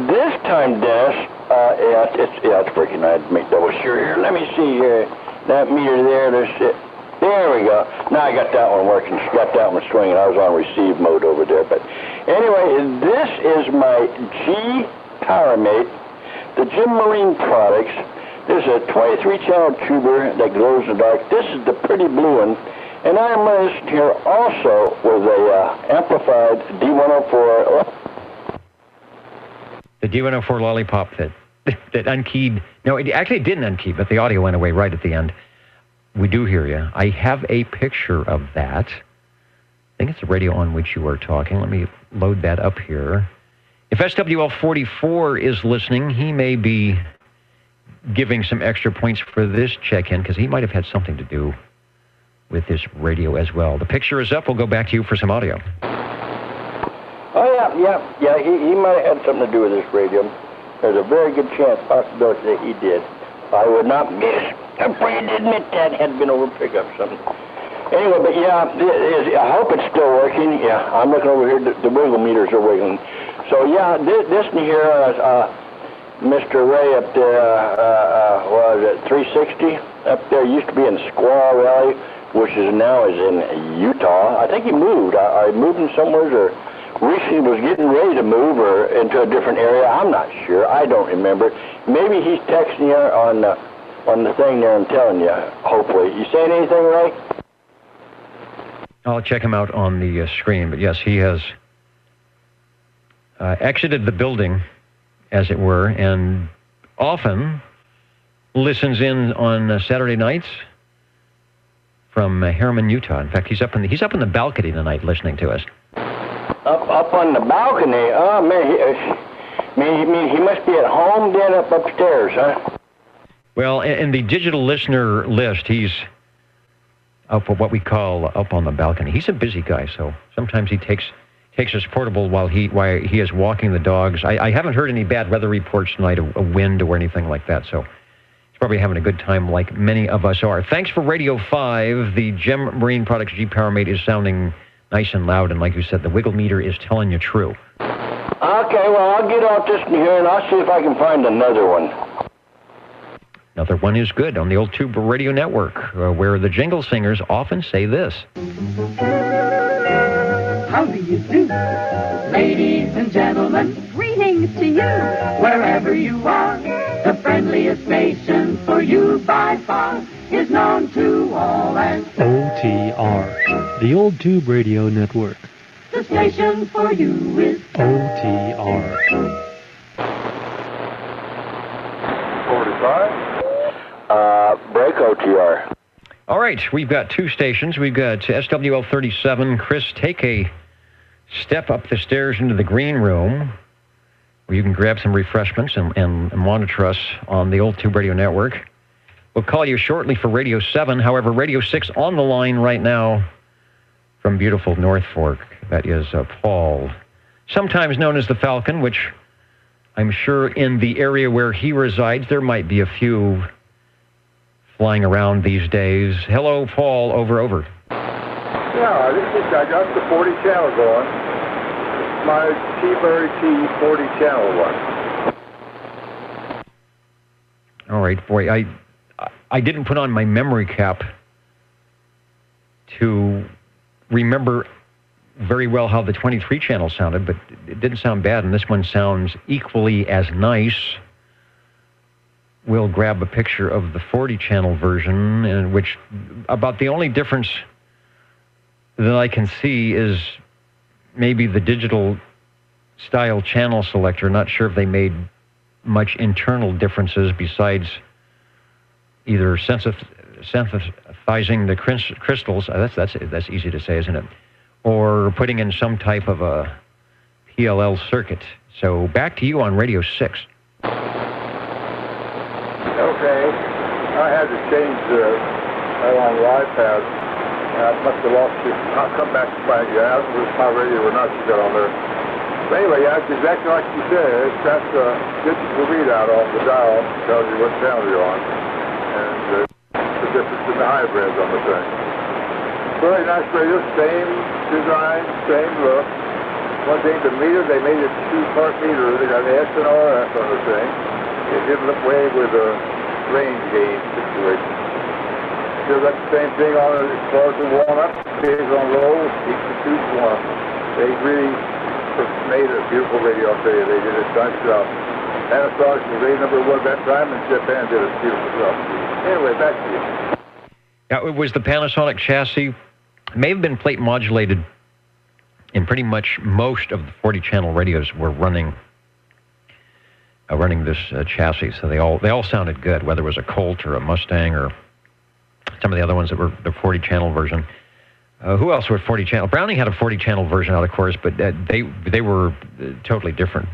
This time, Dennis, it's working. I had to make double sure here. Let me see here. That meter there, there we go. Now I got that one working. Got that one swinging. I was on receive mode over there. But anyway, this is my G Powermate, the Jim Marine Products. This is a 23-channel tuber that glows in the dark. This is the pretty blue one. And I'm listening here also with a amplified D104. The D104 Lollipop that unkeyed. No, it actually didn't unkey, but the audio went away right at the end. We do hear you. I have a picture of that. I think it's the radio on which you are talking. Let me load that up here. If SWL44 is listening, he may be giving some extra points for this check-in because he might have had something to do with this radio as well. The picture is up. We'll go back to you for some audio. Oh, yeah. He might have had something to do with this radio. There's a very good possibility that he did. I would not miss. I'm afraid to admit that had been over pick up something. Anyway, but yeah, I hope it's still working. Yeah, I'm looking over here. The wiggle meters are wiggling. So yeah, this here, Mr. Ray up there, was it 360 up there? Used to be in Squaw Valley, which is now in Utah. I think he moved. I moved him somewhere, or recently was getting ready to move or into a different area. I'm not sure. I don't remember. Maybe he's texting you on the thing there and telling you, hopefully. You saying anything, Ray? I'll check him out on the screen, but yes, he has exited the building, as it were, and often listens in on Saturday nights from Herriman, Utah. In fact, he's up in the balcony tonight listening to us. Up on the balcony? Oh, man, he must be at home then up upstairs, huh? Well, in the digital listener list, he's up what we call up on the balcony. He's a busy guy, so sometimes he takes his portable while he is walking the dogs. I haven't heard any bad weather reports tonight, a wind or anything like that, so he's probably having a good time like many of us are. Thanks for Radio 5. The Jim Marine Products G Powermate is sounding nice and loud, and like you said, the wiggle meter is telling you true. Okay, well, I'll get off this in here, and I'll see if I can find another one. Another one is good on the old Tube Radio Network, where the jingle singers often say this. How do you do? Ladies and gentlemen, greetings to you. Wherever you are, the friendliest station for you by far is known to all as OTR, the old Tube Radio Network. the station for you is OTR. 45. Break OTR. All right, we've got two stations. We've got SWL 37. Chris, take a step up the stairs into the green room where you can grab some refreshments and monitor us on the old Tube Radio Network. We'll call you shortly for Radio 7. However, Radio 6 on the line right now from beautiful North Fork. That is Paul, sometimes known as the Falcon, which I'm sure in the area where he resides, there might be a few flying around these days. Hello, Paul. Over. Yeah, I got the 40 channel going. My T-Berry T 40 channel one. All right, boy. I didn't put on my memory cap to remember very well how the 23 channel sounded, but it didn't sound bad, and this one sounds equally as nice. We'll grab a picture of the 40 channel version, in which about the only difference that I can see is maybe the digital style channel selector. Not sure if they made much internal differences besides either synthesizing the crystals. That's easy to say, isn't it? Or putting in some type of a PLL circuit. So back to you on Radio 6. Okay. I had to change that on the iPad. I must have lost it. I'll come back to find you. I don't know if my radio or not you got on there. But anyway, yeah, it's exactly like you said. That's a digital readout on the dial. Tells you what channel you're on. And the difference in the hybrids on the thing. Very nice radio. Same design, same look. One thing, the meter, they made it two-part meter. They got the S and RF on the thing. It didn't look way with a range gain situation. Still got the same thing on it as far as the warm-up. Stays on low, keeps the tubes warm. They really made a beautiful radio, I'll tell you. They did a nice job. Panasonic was radio number 1 that time, and Japan did a beautiful job. Anyway, back to you. Yeah, it was the Panasonic chassis. It may have been plate modulated, and pretty much most of the 40-channel radios were running this chassis, so they all sounded good, whether it was a Colt or a Mustang or some of the other ones that were the 40-channel version. Who else were 40-channel? Browning had a 40-channel version out, of course, but they were totally different.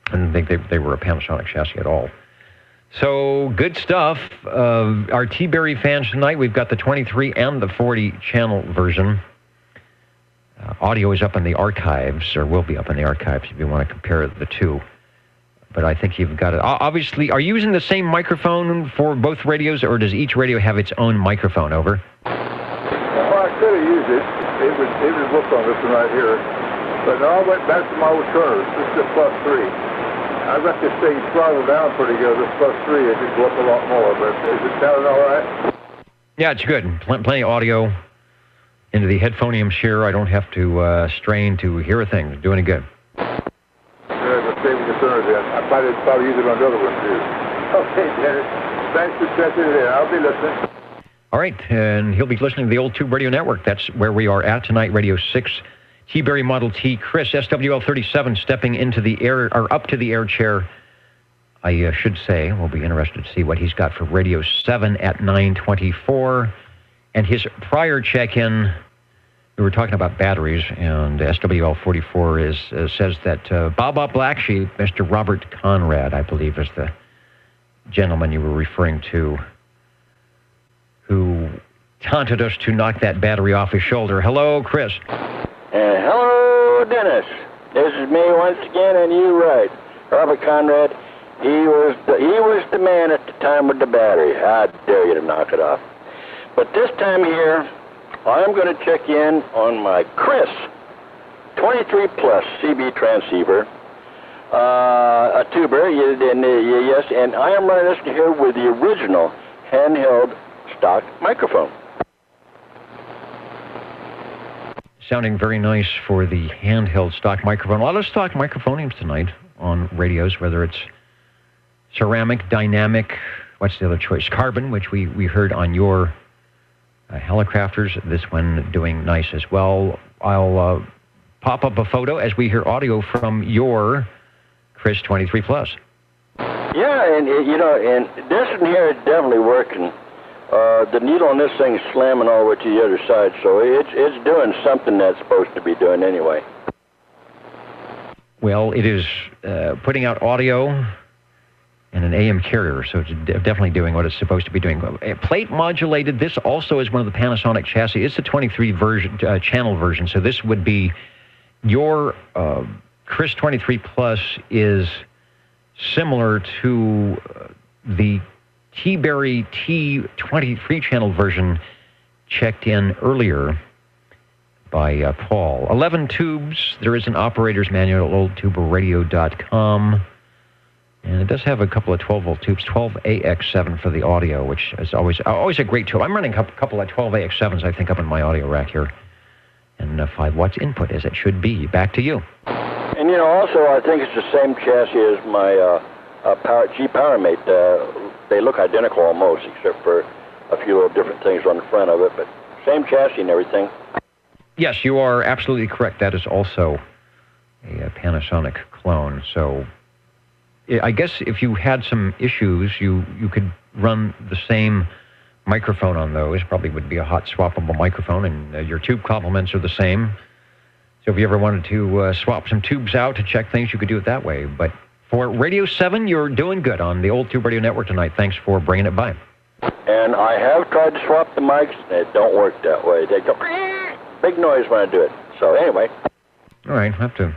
I didn't think they were a Panasonic chassis at all. So, good stuff. Our T-Berry fans tonight, we've got the 23 and the 40-channel version. Audio is up in the archives, or will be up in the archives if you want to compare the two. But I think you've got it. Obviously, are you using the same microphone for both radios, or does each radio have its own microphone? Over. Well, I could have used it. It would work on this one right here. But no, I went back to my old Turner. This is a +3. I got this thing throttled down pretty good. This +3, it could go up a lot more. But is it sounding all right? Yeah, it's good. Plenty of audio into the headphonium share. I don't have to strain to hear a thing. It's doing it good. The same concern then. I probably use it on the other one too. Okay, Dennis. Thanks for checking it in. I'll be listening. All right, and he'll be listening to the Old Tube Radio Network. That's where we are at tonight, Radio 6. T-Berry Model T, Chris, SWL37, stepping into the air, or up to the air chair, I should say. We'll be interested to see what he's got for Radio 7 at 9:24. And his prior check-in, we were talking about batteries, and SWL44 says that Baba Black Sheep, Mr. Robert Conrad, I believe, is the gentleman you were referring to, who taunted us to knock that battery off his shoulder. Hello, Chris. Hello, Dennis. This is me once again, and you're right. Robert Conrad, he was the man at the time with the battery. How dare you to knock it off. But this time here, I'm going to check in on my Chris 23 Plus CB transceiver, a tuber, yes, and I am running this here with the original handheld stock microphone. Sounding very nice for the handheld stock microphone. A lot of stock microphones tonight on radios, whether it's ceramic, dynamic, what's the other choice? Carbon, which we heard on your Helicrafters. This one doing nice as well. I'll pop up a photo as we hear audio from your Chris 23 Plus. Yeah, and and this one here is definitely working. The needle on this thing is slamming all the way to the other side, so it's doing something that's supposed to be doing anyway. Well, it is putting out audio in an AM carrier, so it's definitely doing what it's supposed to be doing. Plate modulated. This also is one of the Panasonic chassis. It's the 23 channel version, so this would be your Chris 23 Plus is similar to the T-Berry T23 channel version checked in earlier by Paul. 11 tubes. There is an operator's manual at oldtuberradio.com. And it does have a couple of 12-volt tubes, 12AX7 for the audio, which is always a great tool. I'm running a couple of 12AX7s, I think, up in my audio rack here. And 5 watts input, as it should be. Back to you. And, also, I think it's the same chassis as my G-PowerMate. They look identical almost, except for a few little different things on the front of it, but same chassis and everything. Yes, you are absolutely correct. That is also a Panasonic clone. So I guess if you had some issues, you could run the same microphone on those. Probably would be a hot swappable microphone, and your tube complements are the same. So if you ever wanted to swap some tubes out to check things, you could do it that way. But for Radio 7, you're doing good on the Old Tube Radio Network tonight. Thanks for bringing it by. And I have tried to swap the mics, and it don't work that way. They go big noise when I do it. So anyway. All right, I'll have to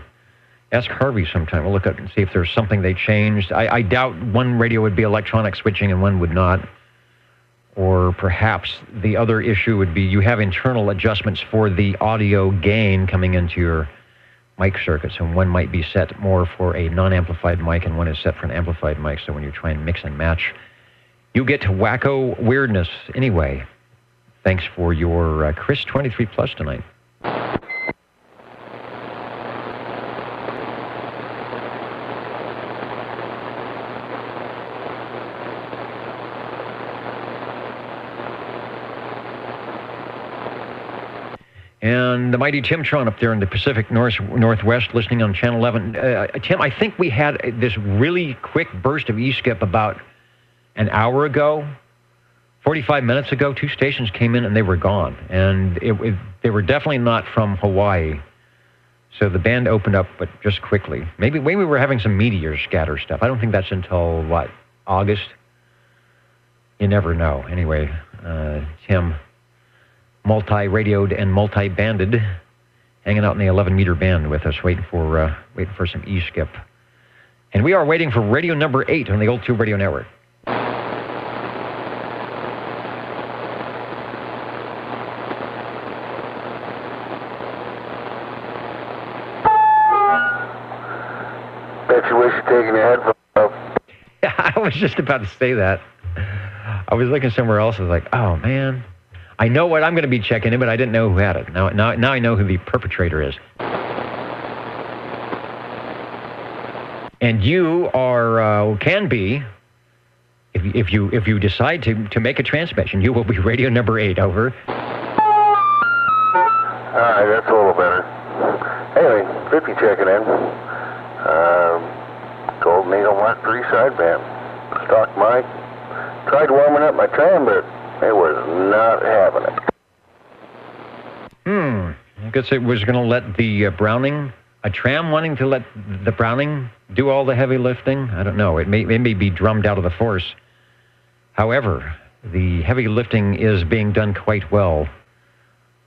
ask Harvey sometime. We'll look at and see if there's something they changed. I doubt one radio would be electronic switching and one would not. Or perhaps the other issue would be you have internal adjustments for the audio gain coming into your mic circuits, and one might be set more for a non-amplified mic and one is set for an amplified mic. So when you try and mix and match, you get to wacko weirdness anyway. Thanks for your Chris 23 Plus tonight. And the mighty Timtron up there in the Pacific Northwest listening on Channel 11. Tim, I think we had this really quick burst of E-skip about an hour ago, 45 minutes ago. 2 stations came in and they were gone. And they were definitely not from Hawaii. So the band opened up, but just quickly. Maybe we were having some meteor scatter stuff. I don't think that's until, what, August? You never know. Anyway, Tim, multi-radioed and multi-banded, hanging out in the 11-meter band with us, waiting for some E-skip. And we are waiting for radio number 8 on the Old Tube Radio Network. Bet you wish you'd taken your headphones off. I was just about to say that. I was looking somewhere else. I was like, oh, man. I know what I'm going to be checking in, but I didn't know who had it. Now I know who the perpetrator is. And you are, can be, if you decide to make a transmission, you will be radio number 8, over. All right, that's a little better. Anyway, Flippy checking in. Golden Eagle Mark 3 sideband. Stock mic. Tried warming up my tram, but it was not having it. I guess it was going to let the Browning, a tram wanting to let the Browning do all the heavy lifting? I don't know. It may be drummed out of the force. However, the heavy lifting is being done quite well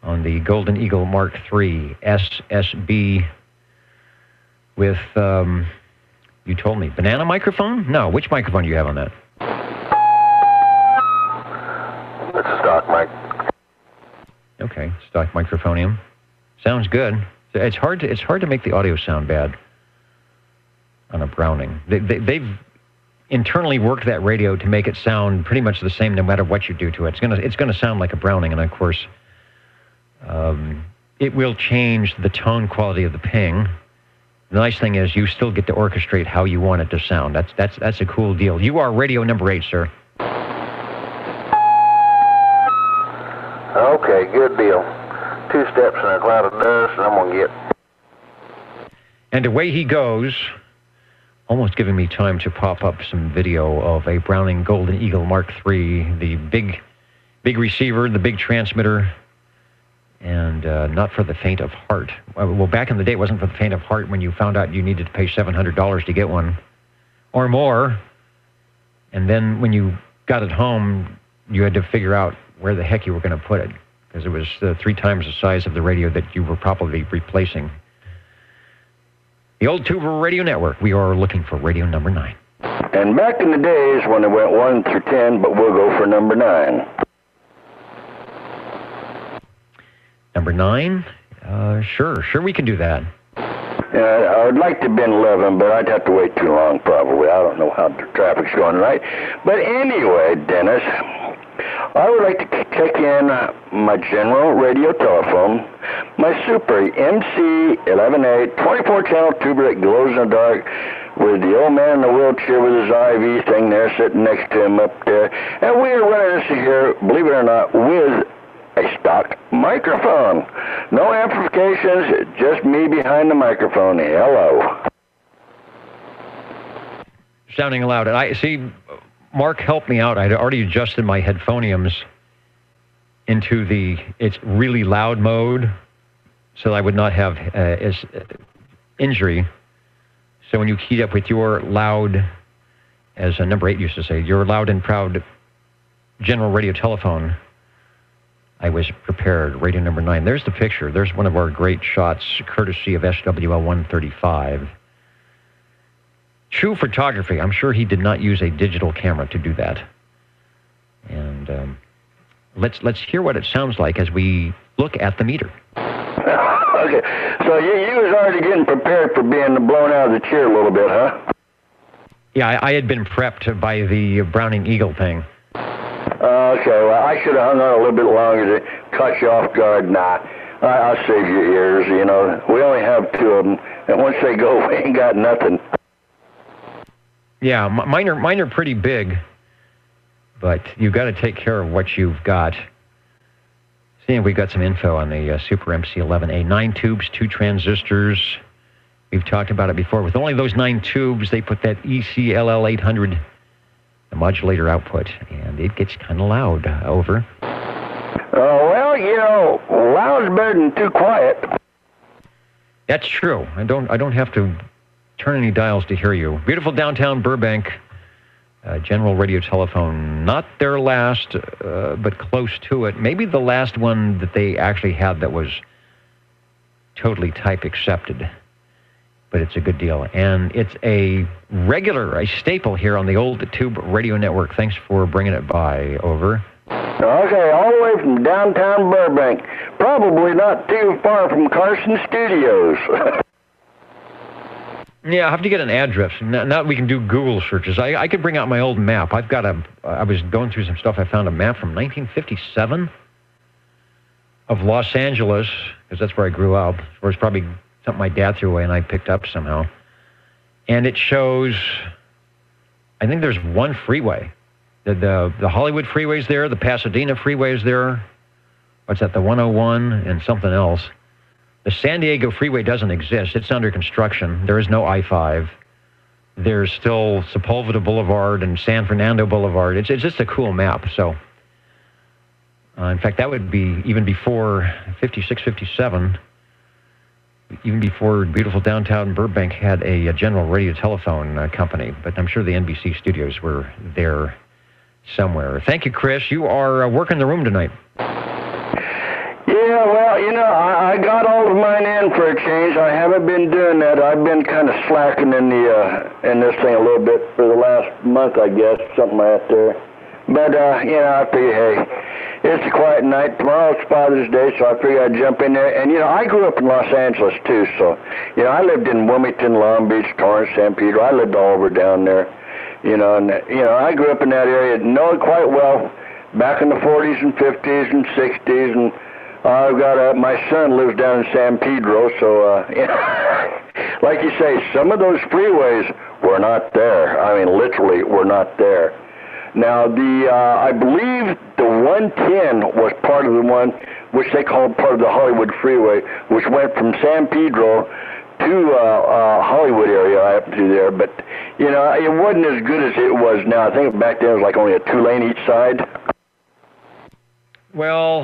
on the Golden Eagle Mark III SSB with, you told me, banana microphone? No, which microphone do you have on that? It's a stock mic. Okay, stock microphonium. Sounds good. It's hard to make the audio sound bad on a Browning. They've internally worked that radio to make it sound pretty much the same no matter what you do to it. It's gonna sound like a Browning, and of course, it will change the tone quality of the ping. The nice thing is you still get to orchestrate how you want it to sound. That's a cool deal. You are radio number 8, sir. Okay, good deal. 2 steps in a cloud of dust, and I'm going to get... And away he goes, almost giving me time to pop up some video of a Browning Golden Eagle Mark III, the big receiver, the big transmitter, and not for the faint of heart. Well, back in the day, it wasn't for the faint of heart when you found out you needed to pay $700 to get one, or more. And then when you got it home, you had to figure out where the heck you were going to put it, because it was 3 times the size of the radio that you were probably replacing. The Old Tube Radio Network. We are looking for radio number 9. And back in the days when it went 1 through 10, but we'll go for number 9. Number 9? Sure, we can do that. Yeah, I would like to have been 11, but I'd have to wait too long probably. I don't know how the traffic's going tonight. But anyway, Dennis, I would like to check in my general radio telephone, my Super MC118 24-channel tuber that glows in the dark, with the old man in the wheelchair with his IV thing there sitting next to him up there. And we are running this here, believe it or not, with a stock microphone. No amplifications, just me behind the microphone. Hello. Sounding loud. And I see, Mark helped me out. I'd already adjusted my headphoniums into its really loud mode so I would not have injury. So when you keyed up with your loud, as number 8 used to say, your loud and proud General Radio Telephone, I was prepared. Radio number 9. There's the picture. There's one of our great shots, courtesy of SWL 135. True photography. I'm sure he did not use a digital camera to do that. And let's hear what it sounds like as we look at the meter. Okay, so you was already getting prepared for being blown out of the chair a little bit, huh? Yeah, I had been prepped by the Browning Eagle thing. Okay, well, I should have hung on a little bit longer to catch you off guard. Nah, I'll save your ears, you know. We only have 2 of them, and once they go, we ain't got nothing. Yeah, mine are pretty big, but you've got to take care of what you've got. Seeing if we've got some info on the Super MC11A. 9 tubes, 2 transistors. We've talked about it before. With only those 9 tubes, they put that ECLL 800 modulator output, and it gets kind of loud. Over. Well, you know, loud's better than too quiet. That's true. I don't have to turn any dials to hear you. Beautiful downtown Burbank. General Radio Telephone, not their last, but close to it. Maybe the last one that they actually had that was totally type accepted. But it's a good deal. And it's a staple here on the old Tube Radio Network. Thanks for bringing it by. Over. Okay, all the way from downtown Burbank. Probably not too far from Carson Studios. Yeah, I have to get an address. Now we can do Google searches. I could bring out my old map. I was going through some stuff. I found a map from 1957 of Los Angeles, because that's where I grew up. Or it's probably something my dad threw away and I picked up somehow. And it shows, I think there's one freeway. The Hollywood freeway's there, the Pasadena freeway's there. What's that, the 101 and something else. The San Diego freeway doesn't exist. It's under construction. There is no I-5. There's still Sepulveda Boulevard and San Fernando Boulevard. It's just a cool map. So, in fact, that would be even before 56, 57, even before beautiful downtown Burbank had a General Radio Telephone company. But I'm sure the NBC studios were there somewhere. Thank you, Chris. You are working the room tonight. Yeah, well, you know, I got all of mine in for a change. I haven't been doing that. I've been kind of slacking in this thing a little bit for the last month, I guess, something like that there. But, you know, I figure, hey, it's a quiet night. Tomorrow's Father's Day, so I figure I'd jump in there. And, you know, I grew up in Los Angeles, too, so, you know, I lived in Wilmington, Long Beach, Torrance, San Pedro. I lived all over down there, you know, and, you know, I grew up in that area, know it quite well, back in the 40s and 50s and 60s, and I've got my son lives down in San Pedro, so, you know, like you say, some of those freeways were not there. I mean, literally were not there. Now, I believe the 110 was part of the one which they called part of the Hollywood Freeway, which went from San Pedro to Hollywood area up to there. But, you know, it wasn't as good as it was now. I think back then it was like only a 2-lane each side. Well,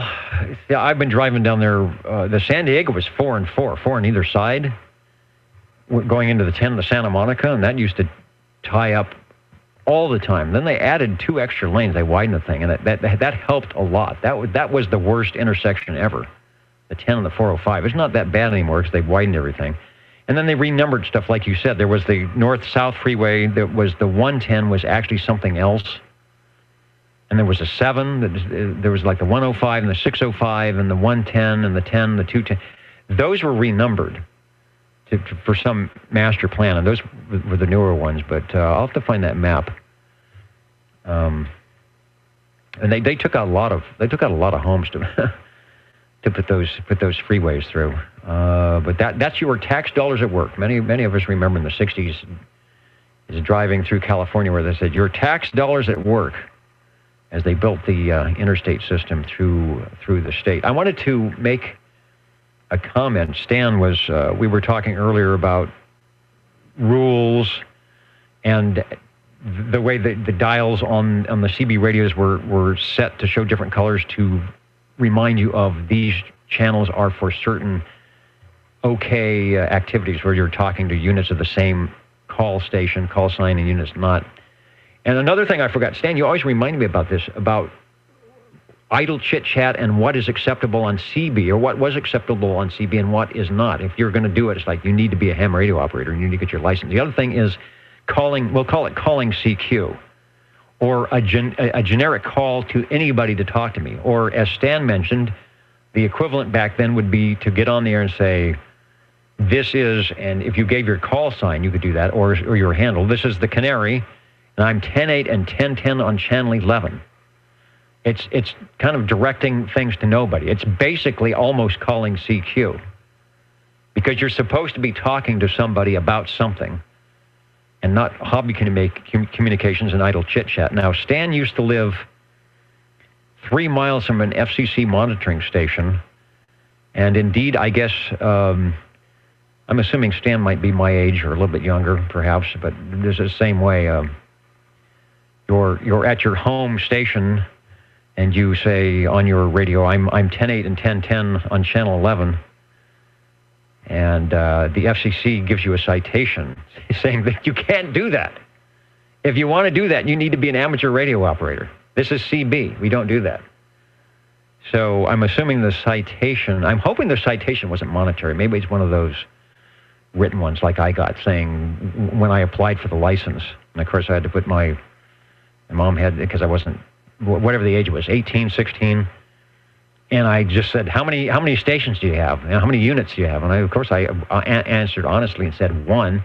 yeah, I've been driving down there. The San Diego was 4 and 4 on either side, going into the 10 to Santa Monica, and that used to tie up all the time. Then they added 2 extra lanes. They widened the thing, and that helped a lot. That was the worst intersection ever, the 10 and the 405. It's not that bad anymore because they've widened everything. And then they renumbered stuff, like you said. There was the north-south freeway. That was the 110 was actually something else. And there was a 7. There was like the 105 and the 605 and the 110 and the 10, the 210. Those were renumbered for some master plan, and those were the newer ones. But I'll have to find that map. And they took out a lot of homes to to put those freeways through. But that's your tax dollars at work. Many of us remember in the 60s is driving through California where they said your tax dollars at work, as they built the interstate system through the state. I wanted to make a comment. Stan we were talking earlier about rules and the way the dials on the CB radios were set to show different colors to remind you of these channels are for certain activities where you're talking to units of the same call station, call sign, and units not. And another thing I forgot, Stan, you always remind me about this, about idle chit-chat and what is acceptable on CB, or what was acceptable on CB and what is not. If you're going to do it, it's like you need to be a ham radio operator. You need to get your license. The other thing is calling, we'll call it calling CQ, or a generic call to anybody to talk to me. Or as Stan mentioned, the equivalent back then would be to get on the air and say, this is, and if you gave your call sign, you could do that, or your handle. This is the Canary, and I'm 10-8 and 10-10 on Channel 11. It's kind of directing things to nobody. It's basically almost calling CQ, because you're supposed to be talking to somebody about something and not hobby communications and idle chit-chat. Now, Stan used to live 3 miles from an FCC monitoring station, and indeed, I guess, I'm assuming Stan might be my age or a little bit younger, perhaps, but there's the same way. You're at your home station, and you say on your radio, I'm 10-8 and 10-10 on Channel 11, and the FCC gives you a citation saying that you can't do that. If you want to do that, you need to be an amateur radio operator. This is CB. We don't do that. So I'm assuming the citation, I'm hoping the citation wasn't monetary. Maybe it's one of those written ones like I got, saying when I applied for the license, and of course I had to put my mom had, because I wasn't, whatever the age was, 18, 16, and I just said, how many stations do you have? How many units do you have? And of course I answered honestly and said 1.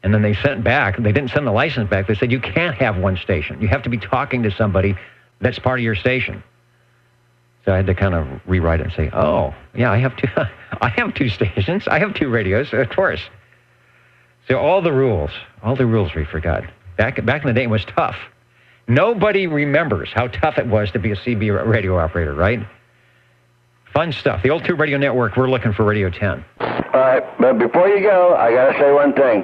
And then they didn't send the license back. They said, you can't have 1 station. You have to be talking to somebody that's part of your station. So I had to kind of rewrite it and say, oh, yeah, I have 2 stations. I have 2 radios, of course. So all the rules we forgot. Back in the day, it was tough. Nobody remembers how tough it was to be a CB radio operator, right? Fun stuff. The Old Tube Radio Network, we're looking for Radio 10. All right, but before you go, I got to say one thing.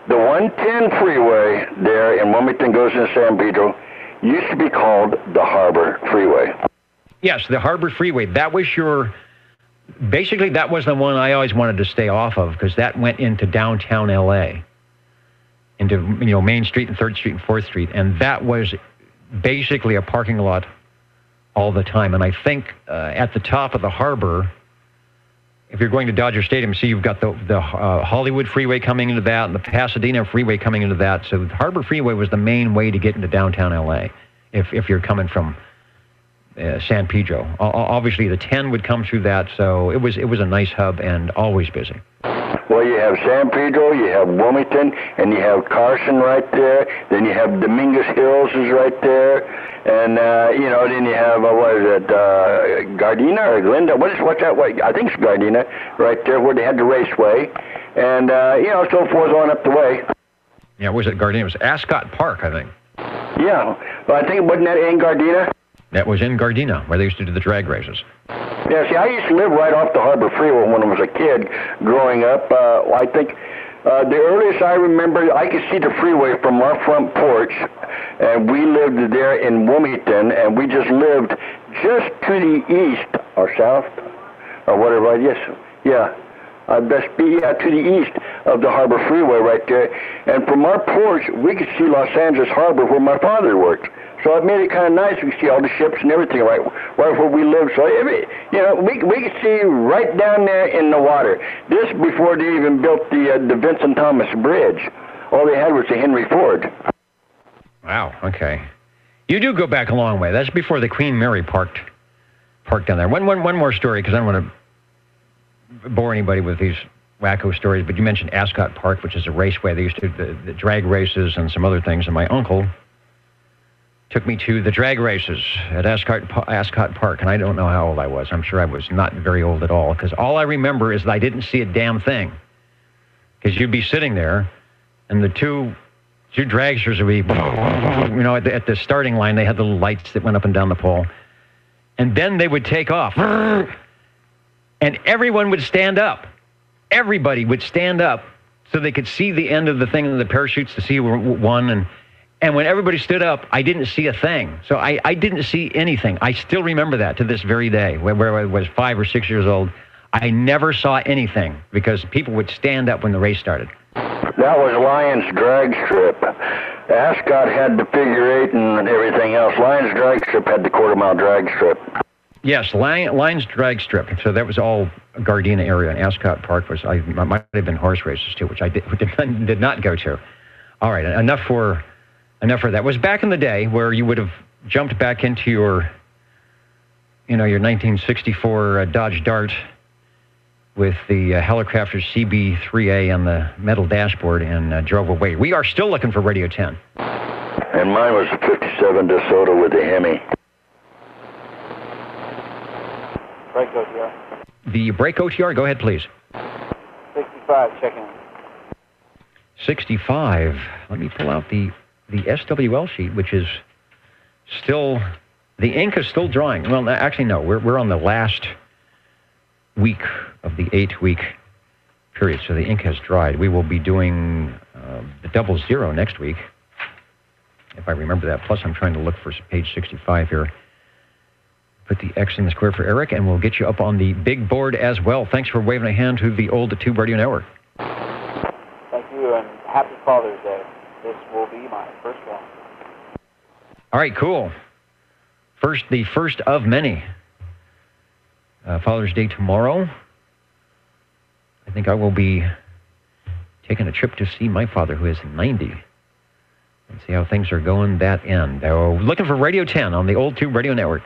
The 110 freeway there in Wilmington goes into San Pedro used to be called the Harbor Freeway. Yes, the Harbor Freeway. That was basically that was the one I always wanted to stay off of, because that went into downtown LA, into Main Street and 3rd Street and 4th Street, and that was basically a parking lot all the time. And I think at the top of the harbor, if you're going to Dodger Stadium, see you've got the Hollywood Freeway coming into that, and the Pasadena Freeway coming into that. So the Harbor Freeway was the main way to get into downtown LA if you're coming from San Pedro. Obviously, the 10 would come through that, so it was a nice hub and always busy. Well, you have San Pedro, you have Wilmington, and you have Carson right there. Then you have Dominguez Hills is right there, and then you have Gardena or Glenda? What's that way? I think it's Gardena right there where they had the raceway, and so forth on up the way. Yeah, was it Gardena? It was Ascot Park, I think. Yeah, well, I think wasn't that in Gardena? That was in Gardena, where they used to do the drag races. Yeah, see, I used to live right off the Harbor Freeway when I was a kid growing up. I think the earliest I remember, I could see the freeway from our front porch, and we lived there in Wilmington, and we just lived just to the east, or south, or whatever, yes, yeah. Best be to the east of the Harbor Freeway right there. And from our porch, we could see Los Angeles Harbor where my father worked. So it made it kind of nice. We could see all the ships and everything right where we lived. So, we could see right down there in the water. This before they even built the Vincent Thomas Bridge. All they had was the Henry Ford. Wow, okay. You do go back a long way. That's before the Queen Mary parked down there. One more story, because I don't want to bore anybody with these wacko stories, but you mentioned Ascot Park, which is a raceway. They used to do the drag races and some other things, and my uncle took me to the drag races at Ascot Park, and I don't know how old I was. I'm sure I was not very old at all, because all I remember is that I didn't see a damn thing, because you'd be sitting there, and the two dragsters would be, at the starting line, they had the little lights that went up and down the pole, and then they would take off. And everyone would stand up. Everybody would stand up so they could see the end of the thing and the parachutes to see who won. And when everybody stood up, I didn't see a thing. So I didn't see anything. I still remember that to this very day, where I was 5 or 6 years old. I never saw anything because people would stand up when the race started. That was Lions Drag Strip. Ascot had the figure 8 and everything else. Lions drag strip had the quarter-mile drag strip. Yes, Lions drag strip. So that was all Gardena area, and Ascot Park might have been horse races too, which I did not go to. All right, enough for that. It was back in the day where you would have jumped back into your 1964 Dodge Dart with the Helicrafter CB3A on the metal dashboard and drove away. We are still looking for Radio 10. And mine was a 57 DeSoto with a Hemi. Break OTR. The break OTR, go ahead, please. 65, check in. 65. Let me pull out the SWL sheet, which is still, the ink is still drying. Well, actually, no, we're on the last week of the 8-week period, so the ink has dried. We will be doing the 00 next week, if I remember that. Plus, I'm trying to look for page 65 here. Put the X in the square for Eric, and we'll get you up on the big board as well. Thanks for waving a hand to the old Tube Radio Network. Thank you, and happy Father's Day. This will be my first one. All right, cool. The first of many. Father's Day tomorrow. I think I will be taking a trip to see my father, who is 90, and see how things are going that end. Looking for Radio 10 on the old Tube Radio Network.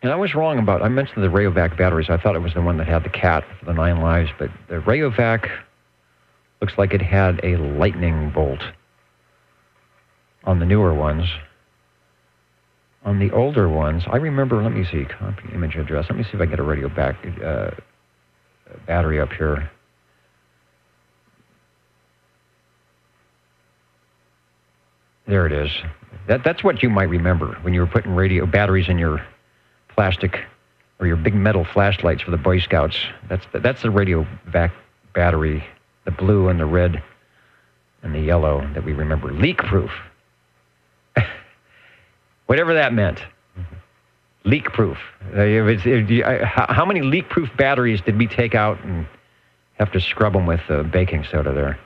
And I was wrong I mentioned the Rayovac batteries. I thought it was the one that had the cat for the 9 lives, but the Rayovac looks like it had a lightning bolt on the newer ones. On the older ones, I remember, let me see, copy image address. Let me see if I can get a Rayovac battery up here. There it is. That's what you might remember when you were putting radio batteries in your plastic or your big metal flashlights for the Boy Scouts. That's the Rayovac battery, the blue and the red and the yellow that we remember. Leak-proof. Whatever that meant. Leak-proof. How many leak-proof batteries did we take out and have to scrub them with baking soda there?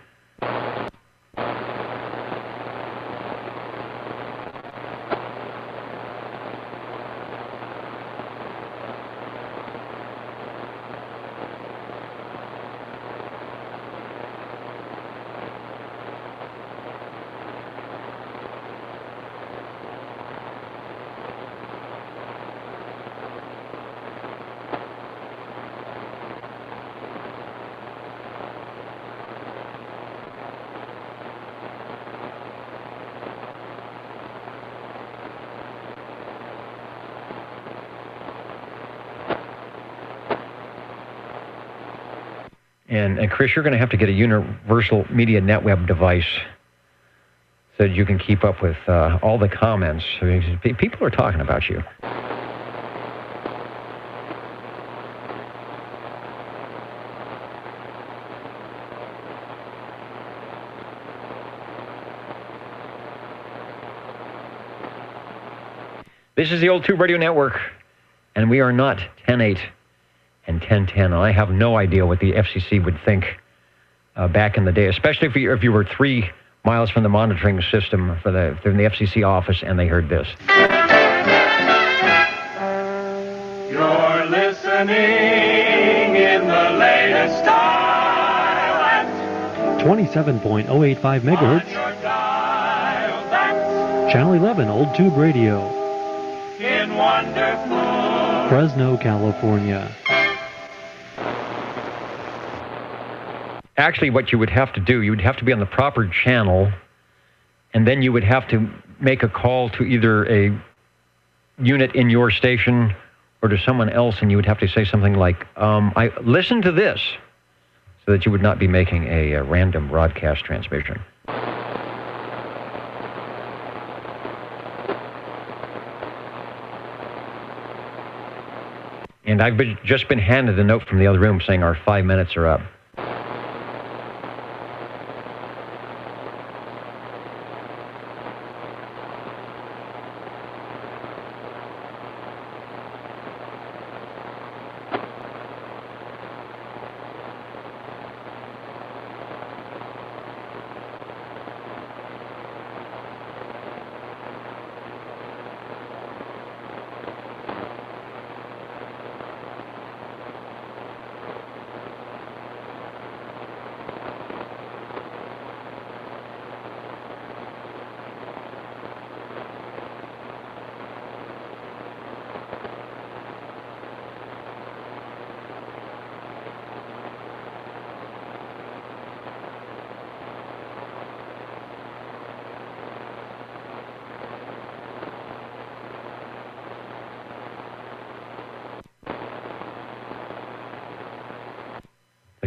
And Chris, you're going to have to get a universal media NetWeb device so that you can keep up with all the comments. I mean, people are talking about you. This is the old Tube Radio Network, and we are not 10.8 and 10.10. And I have no idea what the FCC would think back in the day, especially if you were 3 miles from the monitoring system from the FCC office and they heard this. You're listening in the latest style at 27.085 megahertz. Channel 11, Old Tube Radio. In wonderful Fresno, California. actually what you would have to do, you would have to be on the proper channel, and then you would have to make a call to either a unit in your station or to someone else, and you would have to say something like, I listen to this, so that you would not be making a random broadcast transmission. And I've just been handed a note from the other room saying our 5 minutes are up.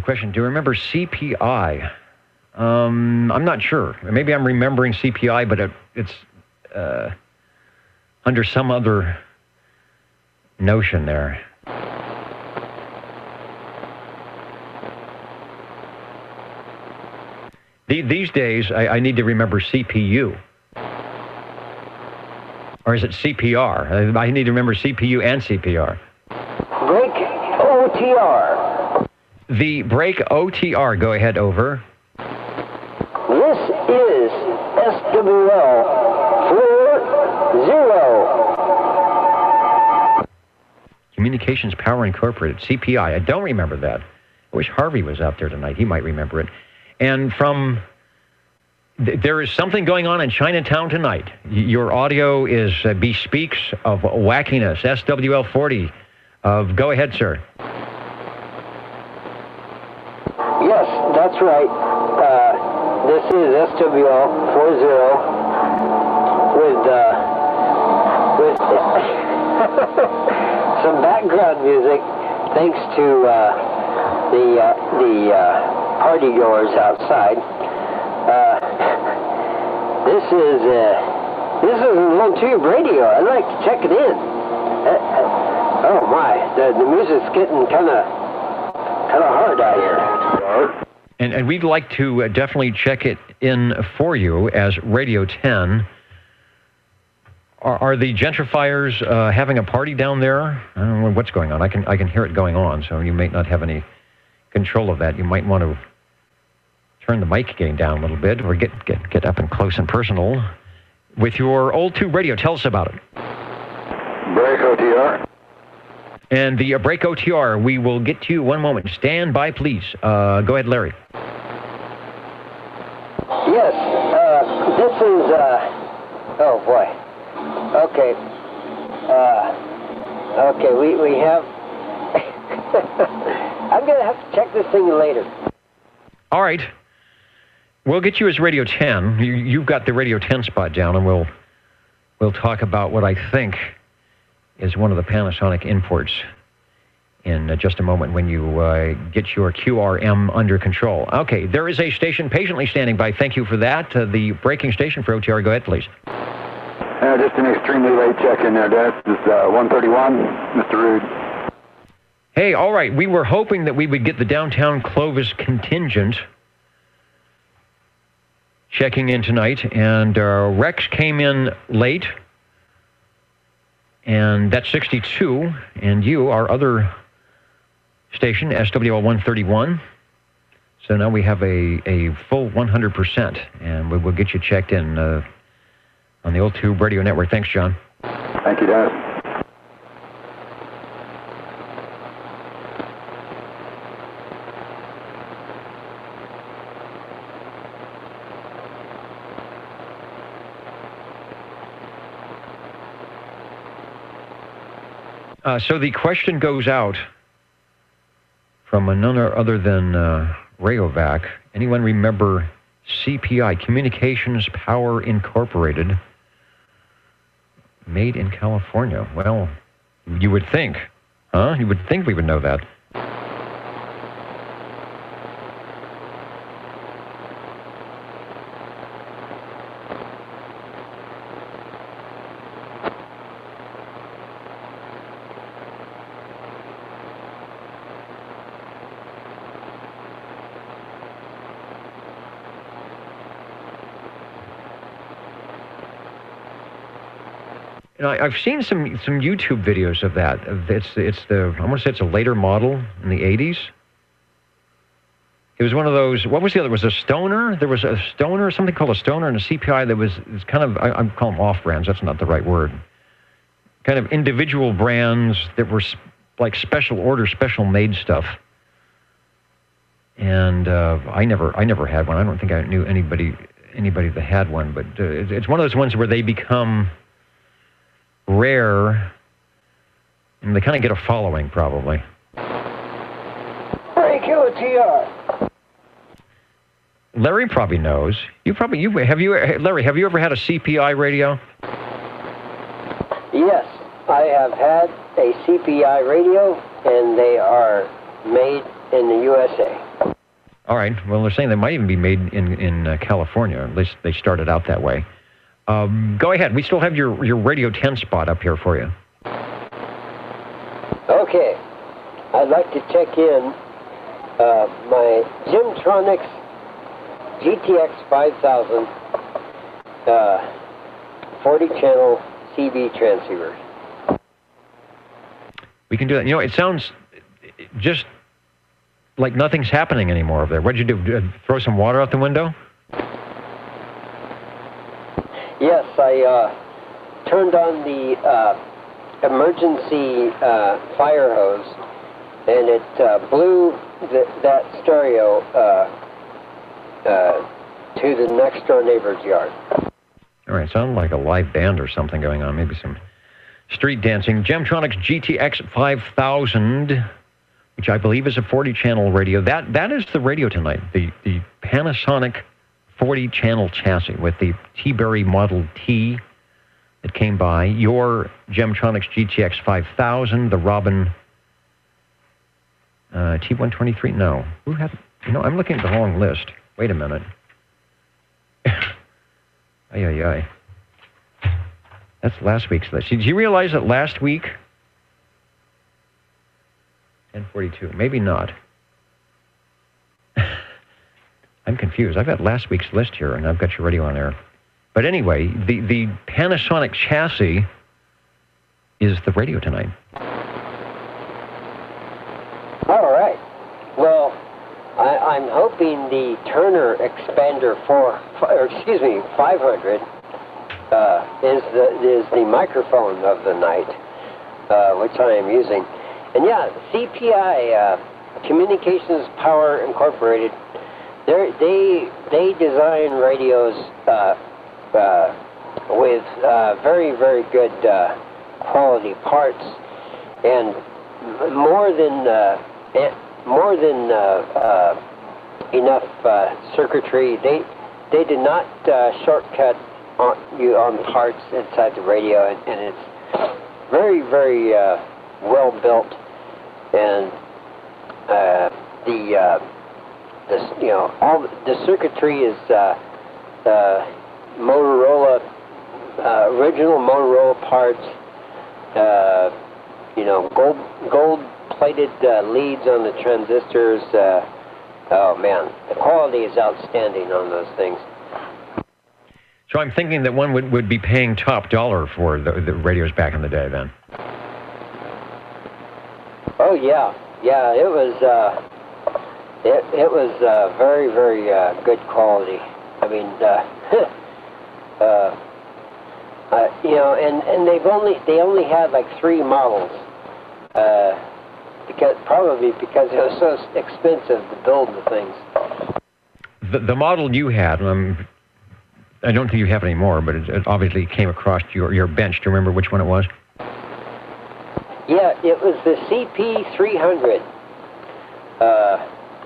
Question, do you remember CPI? I'm not sure. Maybe I'm remembering CPI, but it's under some other notion there. These days, I need to remember CPU. Or is it CPR? I need to remember CPU and CPR. Break OTR. The break OTR. Go ahead, over. This is SWL 40. Communications Power Incorporated, CPI. I don't remember that. I wish Harvey was out there tonight. He might remember it. And from... There is something going on in Chinatown tonight. Your audio is bespeaks of wackiness. SWL 40. Go ahead, sir. Yes, that's right. This is SWL 40 with some background music, thanks to the party goers outside. This is an old tube radio. I'd like to check it in. Oh my, the music's getting kind of hard out here. And we'd like to definitely check it in for you as Radio 10. Are the gentrifiers having a party down there? I don't know what's going on. I can hear it going on, so you may not have any control of that. You might want to turn the mic gain down a little bit, or get up and close and personal with your old tube radio. Tell us about it. Break OTR. And the break OTR, we will get to you one moment. Stand by, please. Go ahead, Larry. Yes, this is, oh boy. Okay. Okay, we have... I'm going to have to check this thing later. All right. We'll get you as Radio 10. You've got the Radio 10 spot down, and we'll talk about what I think is one of the Panasonic imports in just a moment when you get your QRM under control. Okay, there is a station patiently standing by. Thank you for that. The breaking station for OTR. Go ahead, please. Just an extremely late check-in there, Dad. This is 131, Mr. Rude. Hey, all right. We were hoping that we would get the downtown Clovis contingent checking in tonight, and Rex came in late, and that's 62, and you, our other station, SWL 131. So now we have a full 100%, and we will get you checked in on the old tube radio network. Thanks, John. Thank you, Dad. So the question goes out from none other than Rayovac. Anyone remember CPI, Communications Power Incorporated, made in California? Well, you would think, huh? You would think we would know that. I've seen some YouTube videos of that. I want to say it's a later model in the 80s. It was one of those, what was the other? Was a Stoner? There was a Stoner, something called a Stoner and a CPI that was kind of, I'm calling them off-brands, that's not the right word. Kind of individual brands that were like special order, special made stuff. And I never had one. I don't think I knew anybody that had one, but it's one of those ones where they become rare, and they kind of get a following, probably. Frank OTR. Larry probably knows. Larry, have you ever had a CPI radio? Yes, I have had a CPI radio, and they are made in the USA. All right. Well, they're saying they might even be made in California. At least they started out that way. Go ahead. We still have your Radio 10 spot up here for you. Okay. I'd like to check in my Gemtronics GTX 5000 40-channel CB transceivers. We can do that. You know, it sounds just like nothing's happening anymore over there. What'd you do? Throw some water out the window? Yes, I turned on the emergency fire hose, and it blew that stereo to the next door neighbor's yard. All right, sounded like a live band or something going on, maybe some street dancing. Gemtronics GTX 5000, which I believe is a 40-channel radio. That is the radio tonight, the Panasonic 40-channel chassis with the T-Berry Model T that came by, your Gemtronics GTX 5000, the Robin T123. No, who had? You know, I'm looking at the wrong list. Wait a minute. Ay. That's last week's list. Did you realize that last week? 1042. Maybe not. I'm confused. I've got last week's list here, and I've got your radio on there. But anyway, the Panasonic chassis is the radio tonight. All right. Well, I'm hoping the Turner Expander 500 is the microphone of the night, which I am using. And yeah, CPI, Communications Power Incorporated. They design radios with very, very good quality parts, and more than enough circuitry. They did not shortcut on parts inside the radio, and it's very, very well built, and all the circuitry is Motorola, original Motorola parts. Gold-plated leads on the transistors. Oh man, the quality is outstanding on those things. So I'm thinking that one would be paying top dollar for the radios back in the day then. Oh yeah, it was. It was very, very good quality. I mean, and they only had like 3 models, because it was so expensive to build the things. The model you had, I don't think you have it anymore, but it obviously came across your bench. Do you remember which one it was? Yeah, it was the CP300.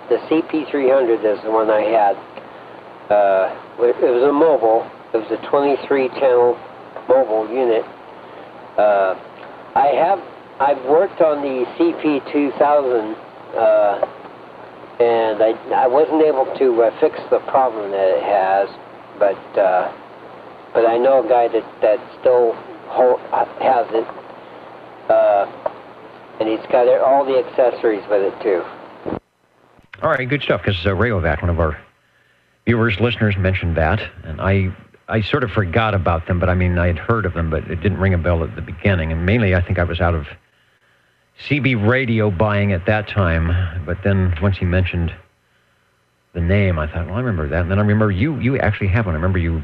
the CP300 is the one I had. It was a mobile. It was a 23-channel mobile unit. I've worked on the CP2000, and I wasn't able to fix the problem that it has, but I know a guy that still has it, and he's got all the accessories with it too. All right, good stuff, because Rayovac, one of our viewers, listeners, mentioned that, and I sort of forgot about them, but I mean, I had heard of them, but it didn't ring a bell at the beginning, and mainly I think I was out of CB radio buying at that time, but then once he mentioned the name, I thought, well, I remember that, and then I remember you actually have one. I remember you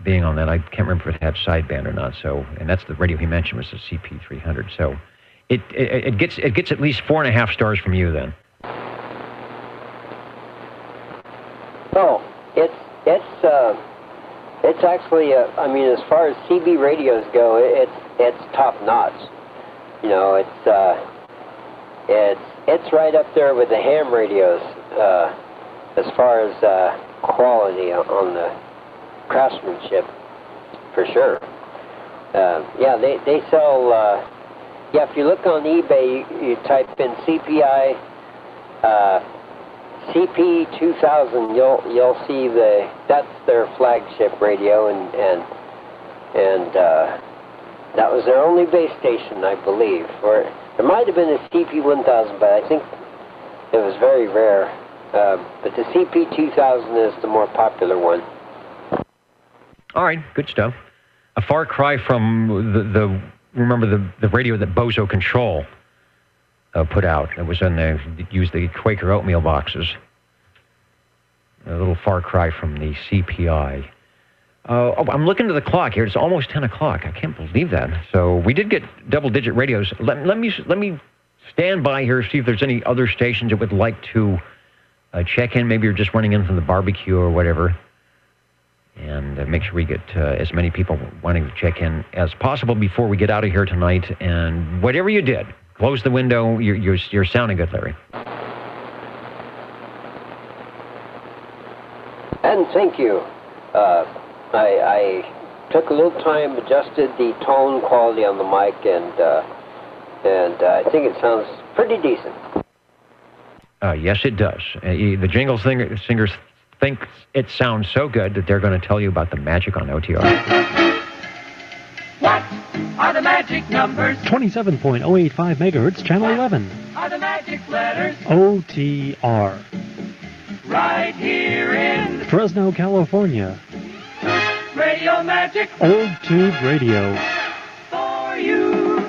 being on that. I can't remember if it had sideband or not, so, and that's the radio he mentioned was the CP300, so it gets at least 4.5 stars from you then. Oh, it's actually, I mean, as far as CB radios go, it's top notch. You know, it's right up there with the ham radios as far as quality on the craftsmanship, for sure. Yeah, they sell. Yeah, if you look on eBay, you type in CPI. CP2000, you'll see that's their flagship radio, and that was their only base station, I believe. Or there might have been a CP1000, but I think it was very rare. But the CP2000 is the more popular one. All right, good stuff. A far cry from remember the radio that Bozo Control put out. It was used the Quaker oatmeal boxes. A little far cry from the CPI. I'm looking to the clock here. It's almost 10 o'clock. I can't believe that. So we did get double-digit radios. Let me stand by here, see if there's any other stations that would like to check in. Maybe you're just running in from the barbecue or whatever. And make sure we get as many people wanting to check in as possible before we get out of here tonight. And whatever you did, close the window. You're sounding good, Larry. And thank you. I took a little time, adjusted the tone quality on the mic, and I think it sounds pretty decent. Yes, it does. The jingle singers think it sounds so good that they're going to tell you about the magic on OTR. What are the magic numbers? 27.085 megahertz, channel 11. Are the magic letters? OTR. Right here in Fresno, California. Radio Magic. Old Tube Radio. For you.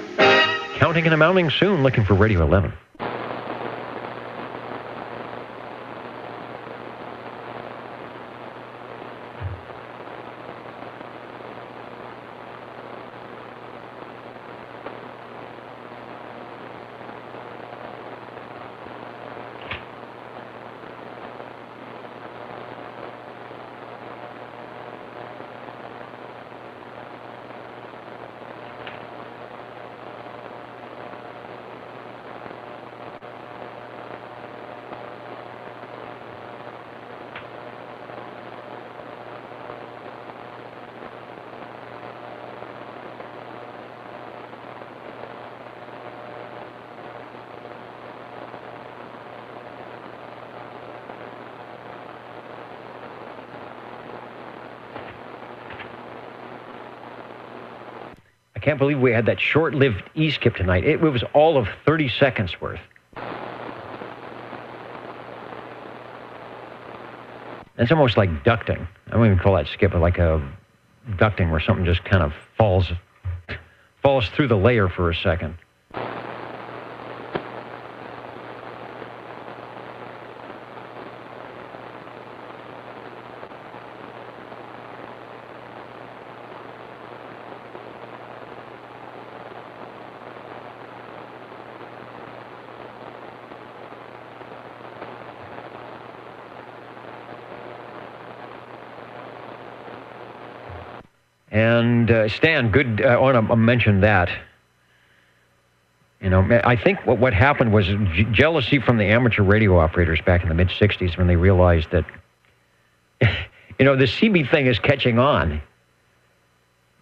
Counting and amounting soon, looking for Radio 11. I can't believe we had that short-lived E-skip tonight. It was all of 30 seconds worth. It's almost like ducting. I don't even call that skip, but like a ducting where something just kind of falls through the layer for a second. And Stan, good. I want to mention that. You know, I think what happened was jealousy from the amateur radio operators back in the mid-'60s when they realized that, you know, the CB thing is catching on.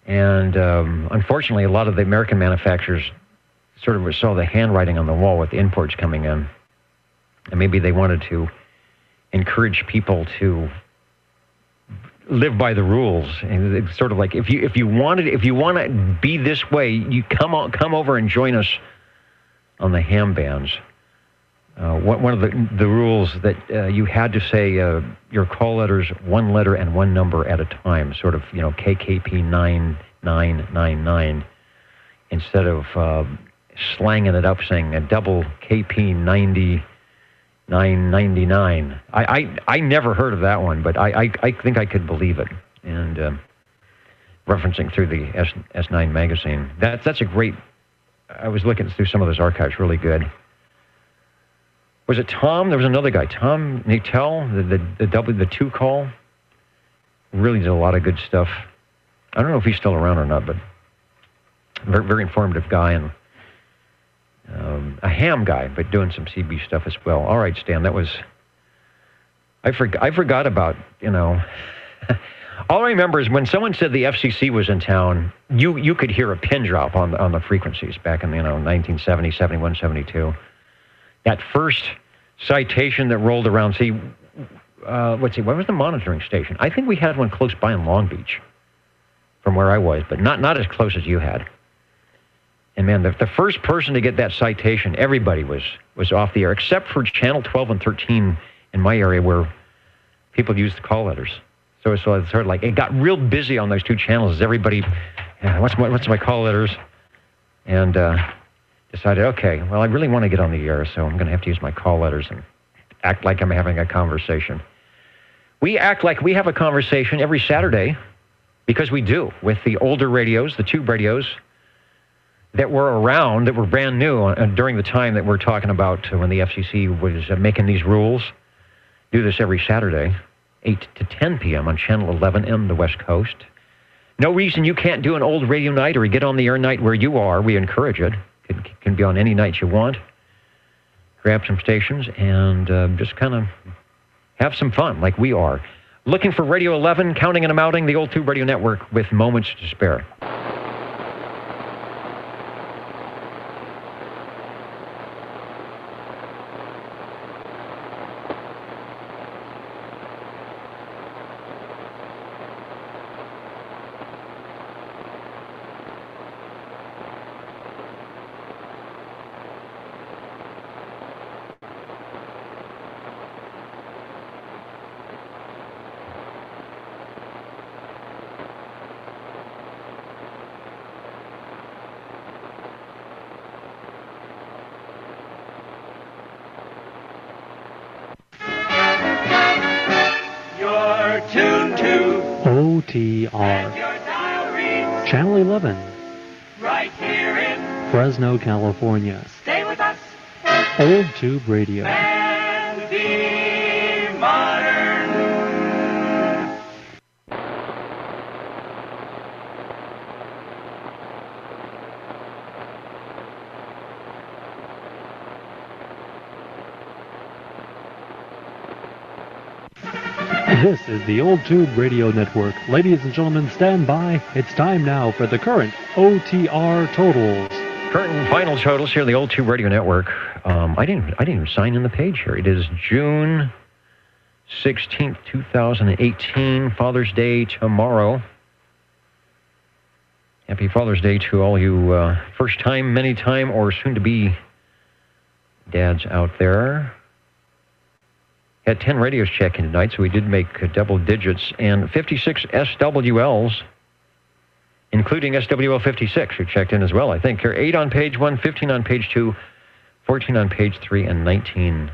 And unfortunately, a lot of the American manufacturers sort of saw the handwriting on the wall with the imports coming in. And maybe they wanted to encourage people to live by the rules. And it's sort of like, if you want to be this way, you come over and join us on the ham bands. One of the rules that you had to say your call letters, one letter and one number at a time, sort of, you know, KKP 9999, instead of slanging it up saying a double KP 9999. I never heard of that one, but I think I could believe it. And referencing through the S9 magazine, that's a great. I was looking through some of those archives, really good. Was it Tom? There was another guy, Tom Natel, the 2 call. Really did a lot of good stuff. I don't know if he's still around or not, but very, very informative guy and a ham guy, but doing some CB stuff as well. All right, Stan, that was. I forgot about, you know. All I remember is when someone said the FCC was in town, you could hear a pin drop on the frequencies back in, you know, 1970, 71, 72. That first citation that rolled around, what was the monitoring station? I think we had one close by in Long Beach from where I was, but not as close as you had. And man, the first person to get that citation, everybody was off the air, except for channel 12 and 13 in my area where people used the call letters. So it's sort of like, it got real busy on those 2 channels as everybody, what's my call letters? And decided, okay, well, I really want to get on the air, so I'm going to have to use my call letters and act like I'm having a conversation. We act like we have a conversation every Saturday, because we do, with the older radios, the tube radios that were around, that were brand new during the time that we're talking about when the FCC was making these rules. Do this every Saturday, 8 to 10 p.m. on Channel 11 in the West Coast. No reason you can't do an old radio night or get on the air night where you are. We encourage it. It can be on any night you want. Grab some stations and just kind of have some fun like we are. Looking for Radio 11, counting and amounting, the Old Tube Radio Network with moments to spare. OTR. Channel 11. Right here in Fresno, California. Stay with us. Old Tube Radio. And be modern. This is the Old Tube Radio Network. Ladies and gentlemen, stand by. It's time now for the current OTR totals. Current and final totals here on the Old Tube Radio Network. I didn't even sign in the page here. It is June 16th, 2018, Father's Day tomorrow. Happy Father's Day to all you first time, many time, or soon to be dads out there. Had 10 radios check in tonight, so we did make double digits, and 56 SWLs, including SWL 56, who checked in as well, I think. Here, 8 on page 1, 15 on page 2, 14 on page 3, and 19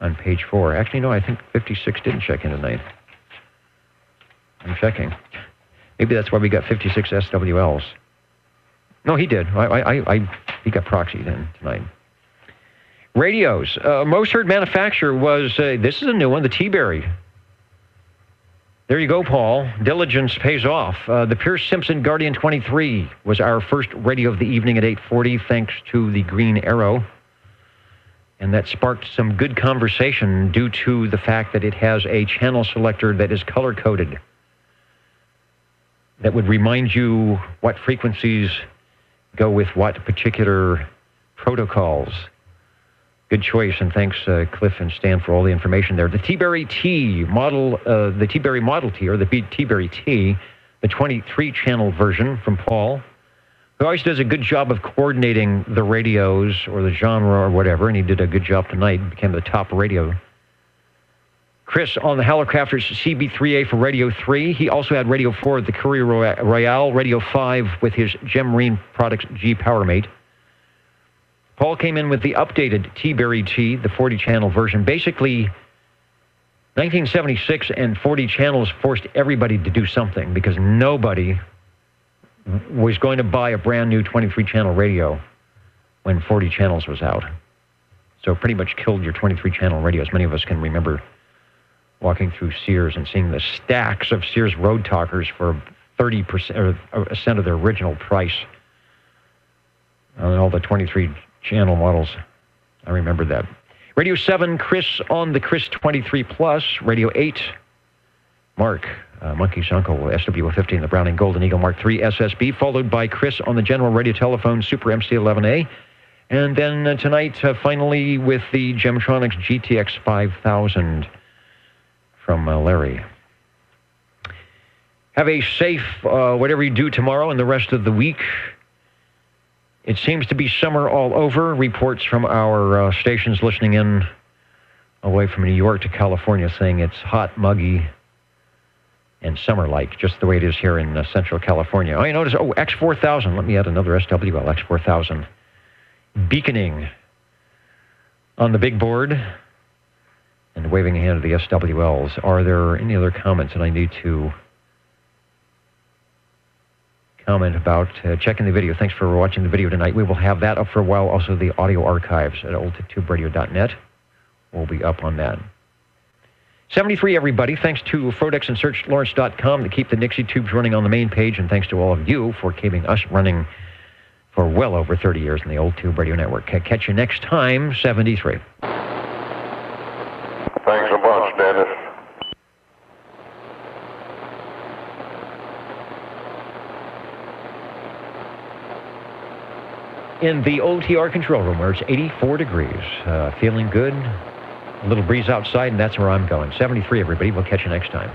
on page 4. Actually, no, I think 56 didn't check in tonight. I'm checking. Maybe that's why we got 56 SWLs. No, he did. He got proxied in tonight. Radios. Most heard manufacturer was, this is a new one, the T-Berry. There you go, Paul. Diligence pays off. The Pierce Simpson Guardian 23 was our first radio of the evening at 8:40, thanks to the Green Arrow. And that sparked some good conversation due to the fact that it has a channel selector that is color-coded. That would remind you what frequencies go with what particular protocols. Good choice, and thanks, Cliff and Stan, for all the information there. The T-Berry T model, the T-Berry Model T, or the T-Berry T, the 23-channel version from Paul, who always does a good job of coordinating the radios or the genre or whatever, and he did a good job tonight, became the top radio. Chris on the Hallicrafters CB3A for Radio 3. He also had Radio 4 at the Courier Royale, Radio 5 with his Gem Marine Products G PowerMate. Paul came in with the updated T-Berry T, the 40-channel version. Basically, 1976 and 40 channels forced everybody to do something because nobody was going to buy a brand new 23-channel radio when 40 channels was out. So it pretty much killed your 23-channel radios. Many of us can remember walking through Sears and seeing the stacks of Sears Road Talkers for 30% or a cent of their original price on all the 23-channel models. I remember that. Radio 7, Chris on the Chris 23 Plus. Radio 8, Mark, Monkey's uncle, SW-50 and the Browning Golden Eagle Mark III SSB, followed by Chris on the General Radio Telephone Super MC11A. And then tonight, finally, with the Gemtronics GTX 5000 from Larry. Have a safe whatever you do tomorrow and the rest of the week. It seems to be summer all over. Reports from our stations listening in away from New York to California saying it's hot, muggy, and summer-like, just the way it is here in Central California. Oh, you notice, X4000. Let me add another SWL, X4000. Beaconing on the big board and waving a hand to the SWLs. Are there any other comments that I need to comment about? Checking the video. Thanks for watching the video tonight. We will have that up for a while. Also, the audio archives at oldtubradio.net will be up on that. 73, everybody. Thanks to Frodex and SearchLawrence.com to keep the Nixie tubes running on the main page, and thanks to all of you for keeping us running for well over 30 years in the Old Tube Radio Network. Catch you next time, 73. Thanks a bunch, Dennis. In the OTR control room where it's 84 degrees. Feeling good. A little breeze outside, and that's where I'm going. 73, everybody. We'll catch you next time.